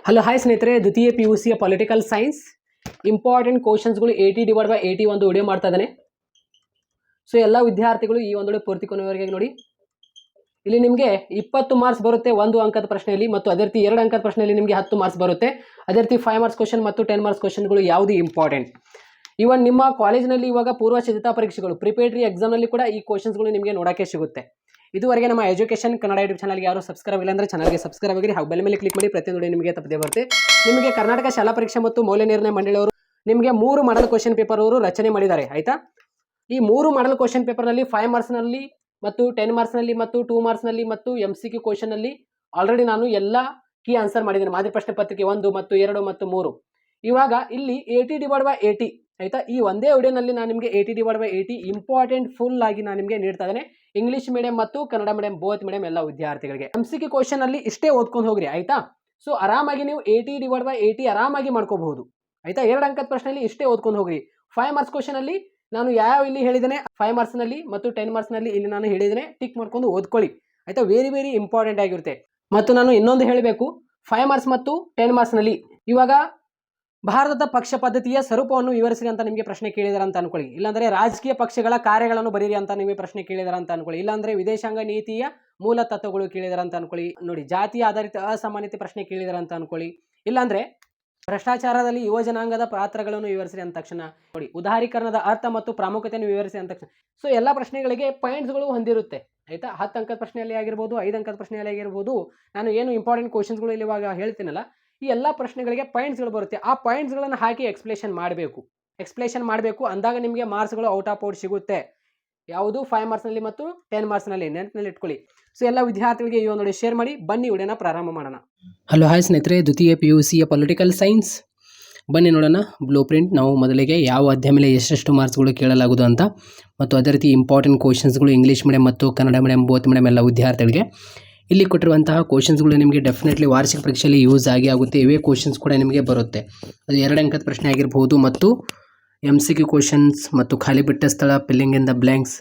Hello hi ಸ್ನೇಹಿತರೆ, ದ್ವಿತೀಯ PUC political science important ಕ್ವಶನ್ಸ್ಗಳು 80/80 ಒಂದು ವಿಡಿಯೋ ಮಾಡ್ತಾ ಇದ್ದಾನೆ. ಸೊ ಎಲ್ಲ ವಿದ್ಯಾರ್ಥಿಗಳು ಈ ಒಂದು ವಿಡಿಯೋ ಪೂರ್ತಿ ಕೊನೆವರೆಗೆ ನೋಡಿ. ಇಲ್ಲಿ ನಿಮಗೆ 20 ಮಾರ್ಕ್ಸ್ ಬರುತ್ತೆ ಒಂದು ಅಂಕದ ಪ್ರಶ್ನೆಯಲ್ಲಿ, ಮತ್ತು ಅದೇ ರೀತಿ 2 ಅಂಕದ ಪ್ರಶ್ನೆಯಲ್ಲಿ ನಿಮಗೆ 10 ಮಾರ್ಕ್ಸ್ ಬರುತ್ತೆ. ಅದೇ ರೀತಿ 5 ಮಾರ್ಕ್ಸ್ ಕ್ವಶನ್ ಮತ್ತು 10 ಮಾರ್ಕ್ಸ್ ಕ್ವಶನ್ಗಳು ಯಾವುದು ಇಂಪಾರ್ಟೆಂಟ್. ಇವನ್ ನಿಮ್ಮ ಕಾಲೇಜಿನಲ್ಲಿ ಇವಾಗ ಪೂರ್ವ ಸಿದ್ಧತಾ ಪರೀಕ್ಷೆಗಳು ಪ್ರಿಪೇಟರಿ ಎಕ್ಸಾಮ್ನಲ್ಲಿ ಕೂಡ ಈ ಕ್ವಶನ್ಸ್ಗಳು ನಿಮಗೆ ನೋಡೋಕ್ಕೆ ಸಿಗುತ್ತೆ. ಇದುವರೆಗೆ ನಮ್ಮ ಎಜುಕೇಷನ್ ಕನ್ನಡ ಯೂಟ್ಯೂಬ್ ಚಾನಲ್ಗೆ ಯಾರು ಸಬ್ಸ್ಕ್ರೈಬ್ ಇಲ್ಲ ಅಂದರೆ ಚಾನಲ್ಗೆ ಸಬ್ಸ್ಕ್ರೈಬ್ ಆಗಿ ಹಾಗೂ ಬೆಲ್ ಮೇಲೆ ಕ್ಲಿಕ್ ಮಾಡಿ. ಪ್ರತಿಯೊಂದು ನಿಮಗೆ ತಪ್ಪದೆ ಬರುತ್ತೆ. ನಿಮಗೆ ಕರ್ನಾಟಕ ಶಾಲಾ ಪರೀಕ್ಷೆ ಮತ್ತು ಮೌಲ್ಯ ನಿರ್ಣಯ ಮಂಡಳಿಯವರು ನಿಮಗೆ 3 ಮಾಡಲ್ ಕ್ವಶನ್ ಪೇಪರ್ ಅವರು ರಚನೆ ಮಾಡಿದ್ದಾರೆ. ಆಯ್ತಾ, ಈ 3 ಮಾಡಲ್ ಕ್ವಶನ್ ಪೇಪರ್ನಲ್ಲಿ 5 ಮಾರ್ಕ್ಸ್ನಲ್ಲಿ ಮತ್ತು 10 ಮಾರ್ಕ್ಸ್ನಲ್ಲಿ ಮತ್ತು 2 ಮಾರ್ಕ್ಸ್ನಲ್ಲಿ ಮತ್ತು MCQ ಕ್ವಶನ್ನಲ್ಲಿ ಆಲ್ರೆಡಿ ನಾನು ಎಲ್ಲ ಕೀ ಆನ್ಸರ್ ಮಾಡಿದ್ದೇನೆ. ಮಾದರಿ ಪ್ರಶ್ನೆ ಪತ್ರಿಕೆ 1 ಮತ್ತು 2 ಮತ್ತು 3. ಇವಾಗ ಇಲ್ಲಿ 80/80 ಆಯ್ತಾ, ಈ ಒಂದೇ ವಿಡಿಯೋನಲ್ಲಿ ನಾನು ನಿಮಗೆ 80/80 ಇಂಪಾರ್ಟೆಂಟ್ ಫುಲ್ ಆಗಿ ನಾನು ನಿಮಗೆ ನೀಡ್ತಾ ಇದ್ದೇನೆ. ಇಂಗ್ಲಿಷ್ ಮೀಡಿಯಂ ಮತ್ತು ಕನ್ನಡ ಮೀಡಿಯಂ ಬೋತ್ ಮೀಡಿಯಂ ಎಲ್ಲ ವಿದ್ಯಾರ್ಥಿಗಳಿಗೆ. MCQ ಕ್ವಶನ್ ಅಲ್ಲಿ ಇಷ್ಟೇ ಓದ್ಕೊಂಡು ಹೋಗ್ರಿ. ಆಯ್ತಾ, ಸೊ ಆರಾಮಾಗಿ ನೀವು 80/80 ಆರಾಮಾಗಿ ಮಾಡ್ಕೋಬಹುದು. ಆಯ್ತಾ, 2 ಅಂಕದ ಪ್ರಶ್ನೆಯಲ್ಲಿ ಇಷ್ಟೇ ಓದ್ಕೊಂಡು ಹೋಗ್ರಿ. 5 ಮಾರ್ಕ್ಸ್ ಕ್ವಶನ್ ಅಲ್ಲಿ ನಾನು ಯಾವ ಇಲ್ಲಿ ಹೇಳಿದ್ದೇನೆ 5 ಮಾರ್ಕ್ಸ್ ನಲ್ಲಿ ಮತ್ತು 10 ಮಾರ್ಕ್ಸ್ ನಲ್ಲಿ ಇಲ್ಲಿ ನಾನು ಹೇಳಿದ್ದೇನೆ, ಟಿಕ್ ಮಾಡ್ಕೊಂಡು ಓದ್ಕೊಳ್ಳಿ. ಆಯ್ತಾ, ವೆರಿ ಇಂಪಾರ್ಟೆಂಟ್ ಆಗಿರುತ್ತೆ. ಮತ್ತು ನಾನು ಇನ್ನೊಂದು ಹೇಳಬೇಕು, 5 ಮಾರ್ಕ್ಸ್ ಮತ್ತು 10 ಮಾರ್ಕ್ಸ್ ನಲ್ಲಿ ಇವಾಗ ಭಾರತದ ಪಕ್ಷ ಪದ್ಧತಿಯ ಸ್ವರೂಪವನ್ನು ವಿವರಿಸಿ ಅಂತ ನಿಮಗೆ ಪ್ರಶ್ನೆ ಕೇಳಿದಾರೆ ಅಂತ ಅನ್ಕೊಳ್ಳಿ. ಇಲ್ಲಾಂದ್ರೆ ರಾಜಕೀಯ ಪಕ್ಷಗಳ ಕಾರ್ಯಗಳನ್ನು ಬರೀರಿ ಅಂತ ನಿಮಗೆ ಪ್ರಶ್ನೆ ಕೇಳಿದಾರೆ ಅಂತ ಅನ್ಕೊಳ್ಳಿ. ಇಲ್ಲಾಂದ್ರೆ ವಿದೇಶಾಂಗ ನೀತಿಯ ಮೂಲ ತತ್ವಗಳು ಕೇಳಿದಾರೆ ಅಂತ ಅನ್ಕೊಳ್ಳಿ. ನೋಡಿ, ಜಾತಿ ಆಧಾರಿತ ಅಸಮಾನತೆ ಪ್ರಶ್ನೆ ಕೇಳಿದಾರೆ ಅಂತ ಅನ್ಕೊಳ್ಳಿ. ಇಲ್ಲಾಂದ್ರೆ ಭ್ರಷ್ಟಾಚಾರದಲ್ಲಿ ಯುವ ಜನಾಂಗದ ಪಾತ್ರಗಳನ್ನು ವಿವರಿಸಿ ಅಂದ ತಕ್ಷಣ ನೋಡಿ, ಉದಾರೀಕರಣದ ಅರ್ಥ ಮತ್ತು ಪ್ರಾಮುಖ್ಯತೆಯನ್ನು ವಿವರಿಸಿ ಅಂದ ತಕ್ಷಣ. ಸೊ ಎಲ್ಲ ಪ್ರಶ್ನೆಗಳಿಗೆ ಪಾಯಿಂಟ್ಸ್ಗಳು ಹೊಂದಿರುತ್ತೆ. ಆಯ್ತಾ, 10 ಅಂಕದ ಪ್ರಶ್ನೆಯಲ್ಲಿ ಆಗಿರ್ಬೋದು, 5 ಅಂಕದ ಪ್ರಶ್ನೆಯಲ್ಲಿ ಆಗಿರ್ಬೋದು. ನಾನು ಏನು ಇಂಪಾರ್ಟೆಂಟ್ ಕ್ವಶನ್ಸ್ಗಳು ಇಲ್ಲಿ ಇವಾಗ ಹೇಳ್ತೀನಲ್ಲ, ಈ ಎಲ್ಲ ಪ್ರಶ್ನೆಗಳಿಗೆ ಪಾಯಿಂಟ್ಸ್ಗಳು ಬರುತ್ತೆ. ಆ ಪಾಯಿಂಟ್ಸ್ಗಳನ್ನು ಹಾಕಿ ಎಕ್ಸ್ಪ್ಲೇಷನ್ ಮಾಡಬೇಕು ಅಂದಾಗ ನಿಮಗೆ ಮಾರ್ಕ್ಸ್ಗಳು ಔಟ್ ಆಫ್ ಔಟ್ ಸಿಗುತ್ತೆ. ಯಾವುದು 5 ಮಾರ್ಕ್ಸ್ನಲ್ಲಿ ಮತ್ತು 10 ಮಾರ್ಕ್ಸ್ನಲ್ಲಿ ನೆನಪಿನಲ್ಲಿ ಇಟ್ಕೊಳ್ಳಿ. ಸೊ ಎಲ್ಲ ವಿದ್ಯಾರ್ಥಿಗಳಿಗೆ ಈ ಒಂದು ಶೇರ್ ಮಾಡಿ. ಬನ್ನಿ ವಿಡಿಯೋನ ಪ್ರಾರಂಭ ಮಾಡೋಣ. ಹಲೋ ಹಾಯ್ ಸ್ನೇಹಿತರೆ, ದ್ವಿತೀಯ PUC ಪೊಲಿಟಿಕಲ್ ಸೈನ್ಸ್ ಬನ್ನಿ ನೋಡೋಣ ಬ್ಲೂ ಪ್ರಿಂಟ್. ನಾವು ಮೊದಲಿಗೆ ಯಾವ ಅಧ್ಯಾಯ ಮೇಲೆ ಎಷ್ಟೆಷ್ಟು ಮಾರ್ಕ್ಸ್ಗಳು ಕೇಳಲಾಗುವುದು ಅಂತ, ಮತ್ತು ಅದೇ ರೀತಿ ಇಂಪಾರ್ಟೆಂಟ್ ಕ್ವಶನ್ಸ್ಗಳು ಇಂಗ್ಲೀಷ್ ಮೀಡಿಯಂ ಮತ್ತು ಕನ್ನಡ ಮೀಡಿಯಂ ಬೋತ್ ಮೀಡಿಯಂ ಎಲ್ಲ ವಿದ್ಯಾರ್ಥಿಗಳಿಗೆ ಇಲ್ಲಿ ಕೊಟ್ಟಿರುವಂತಹ ಕ್ವಶನ್ಸ್ಗಳು ನಿಮಗೆ ಡೆಫಿನೆಟ್ಲಿ ವಾರ್ಷಿಕ ಪರೀಕ್ಷೆಯಲ್ಲಿ ಯೂಸ್ ಆಗುತ್ತೆ. ಇವೇ ಕ್ವಶನ್ಸ್ ಕೂಡ ನಿಮಗೆ ಬರುತ್ತೆ. ಅದು 2 ಅಂಕದ ಪ್ರಶ್ನೆ ಆಗಿರ್ಬೋದು, ಮತ್ತು MCQ ಕ್ವಶನ್ಸ್ ಮತ್ತು ಖಾಲಿ ಬಿಟ್ಟ ಸ್ಥಳ, filling in the blanks,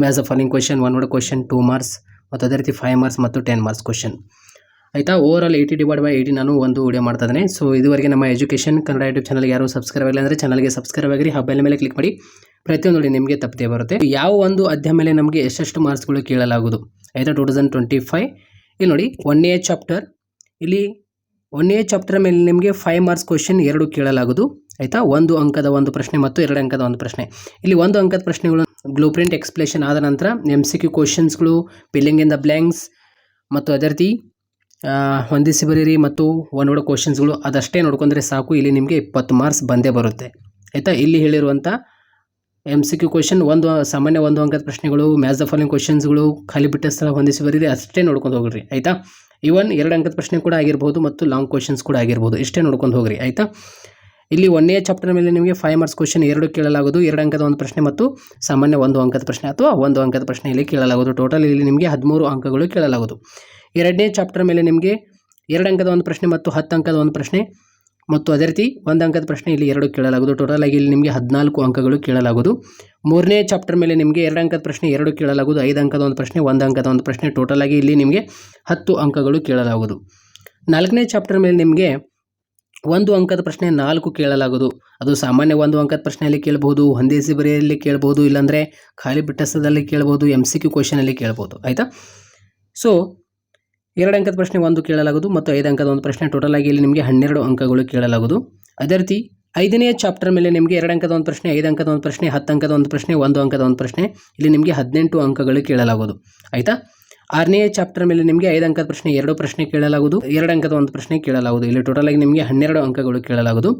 match the following question, 1 word question 2 marks, ಮತ್ತು ಅದೇ ರೀತಿ 5 ಮಾರ್ಕ್ಸ್ ಮತ್ತು 10 ಮಾರ್ಕ್ಸ್ ಕ್ವಶನ್. ಆಯಿತಾ, ಓವರಾಲ್ 80/80 ನಾನು ಒಂದು ವಿಡಿಯೋ ಮಾಡ್ತಾ ಇದ್ದೇನೆ. ಸೊ ಇದುವರೆಗೆ ನಮ್ಮ ಎಜುಕೇಷನ್ ಕನ್ನಡ ಯೂಟ್ಯೂಬ್ ಚಾನಲ್ಗೆ ಯಾರು ಸಬ್ಸ್ಕ್ರೈಬ್ ಇಲ್ಲ ಅಂದರೆ ಚಾನಲ್ಗೆ ಸಬ್ಸ್ಕ್ರೈಬ್ ಆಗಿರಿ, ಬೆಲ್ ಮೇಲೆ ಕ್ಲಿಕ್ ಮಾಡಿ. ಪ್ರತಿಯೊಂದು ನೋಡಿ ನಿಮಗೆ ತಪ್ಪದೇ ಬರುತ್ತೆ. ಯಾವ ಒಂದು ಅಧ್ಯಾಯ ಮೇಲೆ ನಮಗೆ ಎಷ್ಟೆಷ್ಟು ಮಾರ್ಕ್ಸ್ಗಳು ಕೇಳಲಾಗುವುದು. ಆಯಿತಾ, 2025 ಇಲ್ಲಿ ನೋಡಿ 1A ಚಾಪ್ಟರ್, ಇಲ್ಲಿ 1A ಚಾಪ್ಟರ್ ಮೇಲೆ ನಿಮಗೆ 5 ಮಾರ್ಕ್ಸ್ ಕ್ವಶನ್ 2 ಕೇಳಲಾಗುವುದು. ಆಯಿತಾ, 1 ಅಂಕದ ಒಂದು ಪ್ರಶ್ನೆ ಮತ್ತು 2 ಅಂಕದ ಒಂದು ಪ್ರಶ್ನೆ. ಇಲ್ಲಿ 1 ಅಂಕದ ಪ್ರಶ್ನೆಗಳು ಬ್ಲೂ ಪ್ರಿಂಟ್ ಎಕ್ಸ್ಪ್ಲೇಷನ್ ಆದ ನಂತರ MCQ ಕ್ವಶನ್ಸ್ಗಳು, ಫಿಲ್ಲಿಂಗ್ ಇನ್ ದ ಬ್ಲ್ಯಾಂಕ್ಸ್, ಮತ್ತು ಅದೇ ರೀತಿ ಹೊಂದಿಸಿ ಬರೀರಿ ಮತ್ತು 1 ವರ್ಡ್ ಕ್ವಶನ್ಸ್ಗಳು, ಅದಷ್ಟೇ ನೋಡ್ಕೊಂಡ್ರೆ ಸಾಕು. ಇಲ್ಲಿ ನಿಮಗೆ 20 ಮಾರ್ಕ್ಸ್ ಬಂದೇ ಬರುತ್ತೆ. ಆಯಿತಾ, ಇಲ್ಲಿ ಹೇಳಿರುವಂಥ MCQ ಕ್ವಶನ್ ಸಾಮಾನ್ಯ 1 ಅಂಕದ ಪ್ರಶ್ನೆಗಳು, ಮ್ಯಾಚ್ ದ ಫಾಲೋಯಿಂಗ್ ಕ್ವಶನ್ಸ್ಗಳು, ಖಾಲಿ ಬಿಟ್ಟ ಸ್ಥಳ ಹೊಂದಿಸಿ ಬರೀರಿ, ಅಷ್ಟೇ ನೋಡ್ಕೊಂಡು ಹೋಗ್ರಿ. ಆಯಿತಾ, ಇವನ್ 2 ಅಂಕದ ಪ್ರಶ್ನೆ ಕೂಡ ಆಗಿರ್ಬೋದು ಮತ್ತು ಲಾಂಗ್ ಕ್ವಶನ್ಸ್ ಕೂಡ ಆಗಿರ್ಬೋದು, ಇಷ್ಟೇ ನೋಡ್ಕೊಂಡು ಹೋಗ್ರಿ. ಆಯಿತಾ, ಇಲ್ಲಿ 1A ಚಾಪ್ಟರ್ ಮೇಲೆ ನಿಮಗೆ 5 ಮಾರ್ಕ್ಸ್ ಕ್ವಶನ್ 2 ಕೇಳಲಾಗುವುದು. 2 ಅಂಕದ ಒಂದು ಪ್ರಶ್ನೆ ಮತ್ತು ಸಾಮಾನ್ಯ 1 ಅಂಕದ ಪ್ರಶ್ನೆ ಅಥವಾ 1 ಅಂಕದ ಪ್ರಶ್ನೆಯಲ್ಲಿ ಕೇಳಲಾಗುವುದು. ಟೋಟಲ್ ಇಲ್ಲಿ ನಿಮಗೆ 13 ಅಂಕಗಳು ಕೇಳಲಾಗುವುದು. 2ನೇ ಚಾಪ್ಟರ್ ಮೇಲೆ ನಿಮಗೆ 2 ಅಂಕದ ಒಂದು ಪ್ರಶ್ನೆ ಮತ್ತು 10 ಅಂಕದ ಒಂದು ಪ್ರಶ್ನೆ, ಮತ್ತು ಅದೇ ರೀತಿ 1 ಅಂಕದ ಪ್ರಶ್ನೆ ಇಲ್ಲಿ 2 ಕೇಳಲಾಗುವುದು. ಟೋಟಲ್ ಆಗಿ ಇಲ್ಲಿ ನಿಮಗೆ 14 ಅಂಕಗಳು ಕೇಳಲಾಗುವುದು. 3ನೇ ಚಾಪ್ಟರ್ ಮೇಲೆ ನಿಮಗೆ 2 ಅಂಕದ ಪ್ರಶ್ನೆ 2 ಕೇಳಲಾಗುವುದು. 5 ಅಂಕದ ಒಂದು ಪ್ರಶ್ನೆ, 1 ಅಂಕದ ಒಂದು ಪ್ರಶ್ನೆ, ಟೋಟಲ್ ಆಗಿ ಇಲ್ಲಿ ನಿಮಗೆ 10 ಅಂಕಗಳು ಕೇಳಲಾಗುವುದು. 4ನೇ ಚಾಪ್ಟರ್ ಮೇಲೆ ನಿಮಗೆ 1 ಅಂಕದ ಪ್ರಶ್ನೆ 4 ಕೇಳಲಾಗುವುದು. ಅದು ಸಾಮಾನ್ಯ 1 ಅಂಕದ ಪ್ರಶ್ನೆಯಲ್ಲಿ ಕೇಳಬಹುದು, ಹೊಂದಿಸಿ ಬರೆಯಲ್ಲಿ ಕೇಳಬಹುದು, ಇಲ್ಲಾಂದರೆ ಖಾಲಿ ಬಿಟ್ಟ ಸ್ಥಳದಲ್ಲಿ ಕೇಳಬಹುದು, MCQ ಕ್ವಶನಲ್ಲಿ ಕೇಳಬಹುದು. ಆಯಿತಾ, ಸೊ 2 ಅಂಕದ ಪ್ರಶ್ನೆ 1 ಕೇಳಲಾಗುವುದು ಮತ್ತು 5 ಅಂಕದ ಒಂದು ಪ್ರಶ್ನೆ, ಟೋಟಲ್ ಆಗಿ ಇಲ್ಲಿ ನಿಮಗೆ 12 ಅಂಕಗಳು ಕೇಳಲಾಗುವುದು. ಅದೇ ರೀತಿ 5ನೇ ಚಾಪ್ಟರ್ ಮೇಲೆ ನಿಮಗೆ 2 ಅಂಕದ ಒಂದು ಪ್ರಶ್ನೆ, 5 ಅಂಕದ ಒಂದು ಪ್ರಶ್ನೆ, 10 ಅಂಕದ ಒಂದು ಪ್ರಶ್ನೆ, 1 ಅಂಕದ ಒಂದು ಪ್ರಶ್ನೆ, ಇಲ್ಲಿ ನಿಮಗೆ 18 ಅಂಕಗಳು ಕೇಳಲಾಗುವುದು. ಆಯಿತಾ, 6ನೇ ಚಾಪ್ಟರ್ ಮೇಲೆ ನಿಮಗೆ 5 ಅಂಕದ ಪ್ರಶ್ನೆ 2 ಪ್ರಶ್ನೆ ಕೇಳಲಾಗುವುದು, 2 ಅಂಕದ ಒಂದು ಪ್ರಶ್ನೆ ಕೇಳಲಾಗುವುದು. ಇಲ್ಲಿ ಟೋಟಲ್ ಆಗಿ ನಿಮಗೆ 12 ಅಂಕಗಳು ಕೇಳಲಾಗುವುದು.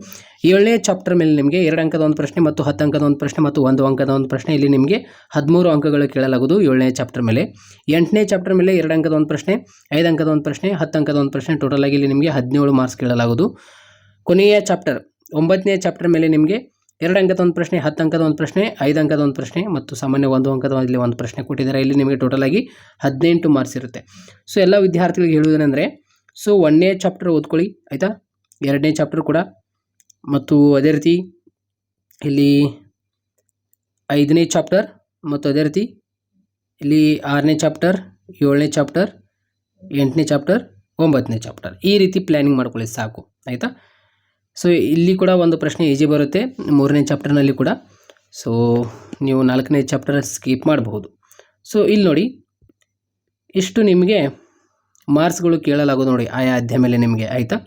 7ನೇ ಚಾಪ್ಟರ್ ಮೇಲೆ ನಿಮಗೆ 2 ಅಂಕದ ಒಂದು ಪ್ರಶ್ನೆ ಮತ್ತು 10 ಅಂಕದ ಒಂದು ಪ್ರಶ್ನೆ ಮತ್ತು 1 ಅಂಕದ ಒಂದು ಪ್ರಶ್ನೆ, ಇಲ್ಲಿ ನಿಮಗೆ 13 ಅಂಕಗಳು ಕೇಳಲಾಗುವುದು 7ನೇ ಚಾಪ್ಟರ್ ಮೇಲೆ. 8ನೇ ಚಾಪ್ಟರ್ ಮೇಲೆ 2 ಅಂಕದ ಒಂದು ಪ್ರಶ್ನೆ, 5 ಅಂಕದ ಒಂದು ಪ್ರಶ್ನೆ, 10 ಅಂಕದ ಒಂದು ಪ್ರಶ್ನೆ, ಟೋಟಲ್ ಆಗಿ ಇಲ್ಲಿ ನಿಮಗೆ 17 ಮಾರ್ಕ್ಸ್ ಕೇಳಲಾಗುವುದು. ಕೊನೆಯ ಚಾಪ್ಟರ್ 9ನೇ ಚಾಪ್ಟರ್ ಮೇಲೆ ನಿಮಗೆ 2 ಅಂಕದ ಒಂದು ಪ್ರಶ್ನೆ, 10 ಅಂಕದ ಒಂದು ಪ್ರಶ್ನೆ, 5 ಅಂಕದ ಒಂದು ಪ್ರಶ್ನೆ ಮತ್ತು ಸಾಮಾನ್ಯ 1 ಅಂಕದ ಇಲ್ಲಿ ಒಂದು ಪ್ರಶ್ನೆ ಕೊಟ್ಟಿದ್ದಾರೆ. ಇಲ್ಲಿ ನಿಮಗೆ ಟೋಟಲ್ ಆಗಿ 18 ಮಾರ್ಕ್ಸ್ ಇರುತ್ತೆ. ಸೊ ಎಲ್ಲ ವಿದ್ಯಾರ್ಥಿಗಳಿಗೆ ಹೇಳುವುದೇನೆಂದರೆ, ಸೊ 1ನೇ ಚಾಪ್ಟರ್ ಓದ್ಕೊಳ್ಳಿ. ಆಯಿತಾ, 2ನೇ ಚಾಪ್ಟರ್ ಕೂಡ, ಮತ್ತು ಅದೇ ರೀತಿ ಇಲ್ಲಿ 5ನೇ ಚಾಪ್ಟರ್, ಮತ್ತು ಅದೇ ರೀತಿ ಇಲ್ಲಿ 6ನೇ ಚಾಪ್ಟರ್, 7ನೇ ಚಾಪ್ಟರ್, 8ನೇ ಚಾಪ್ಟರ್ 9ನೇ ಚಾಪ್ಟರ್. ಈ ರೀತಿ ಪ್ಲ್ಯಾನಿಂಗ್ ಮಾಡ್ಕೊಳ್ಳಿ ಸಾಕು, ಆಯಿತಾ. ಸೊ ಇಲ್ಲಿ ಕೂಡ ಒಂದು ಪ್ರಶ್ನೆ ಈಜಿ ಬರುತ್ತೆ 3ನೇ ಚಾಪ್ಟರ್ನಲ್ಲಿ ಕೂಡ. ಸೊ ನೀವು 4ನೇ ಚಾಪ್ಟರ್ ಸ್ಕಿಪ್ ಮಾಡಬಹುದು. ಸೊ ಇಲ್ಲಿ ನೋಡಿ, ಇಷ್ಟು ನಿಮಗೆ ಮಾರ್ಕ್ಸ್ಗಳು ಕೇಳಲಾಗೋದು ನೋಡಿ ಆಯಾ ಅಧ್ಯಾಯ ಮೇಲೆ ನಿಮಗೆ, ಆಯಿತಾ.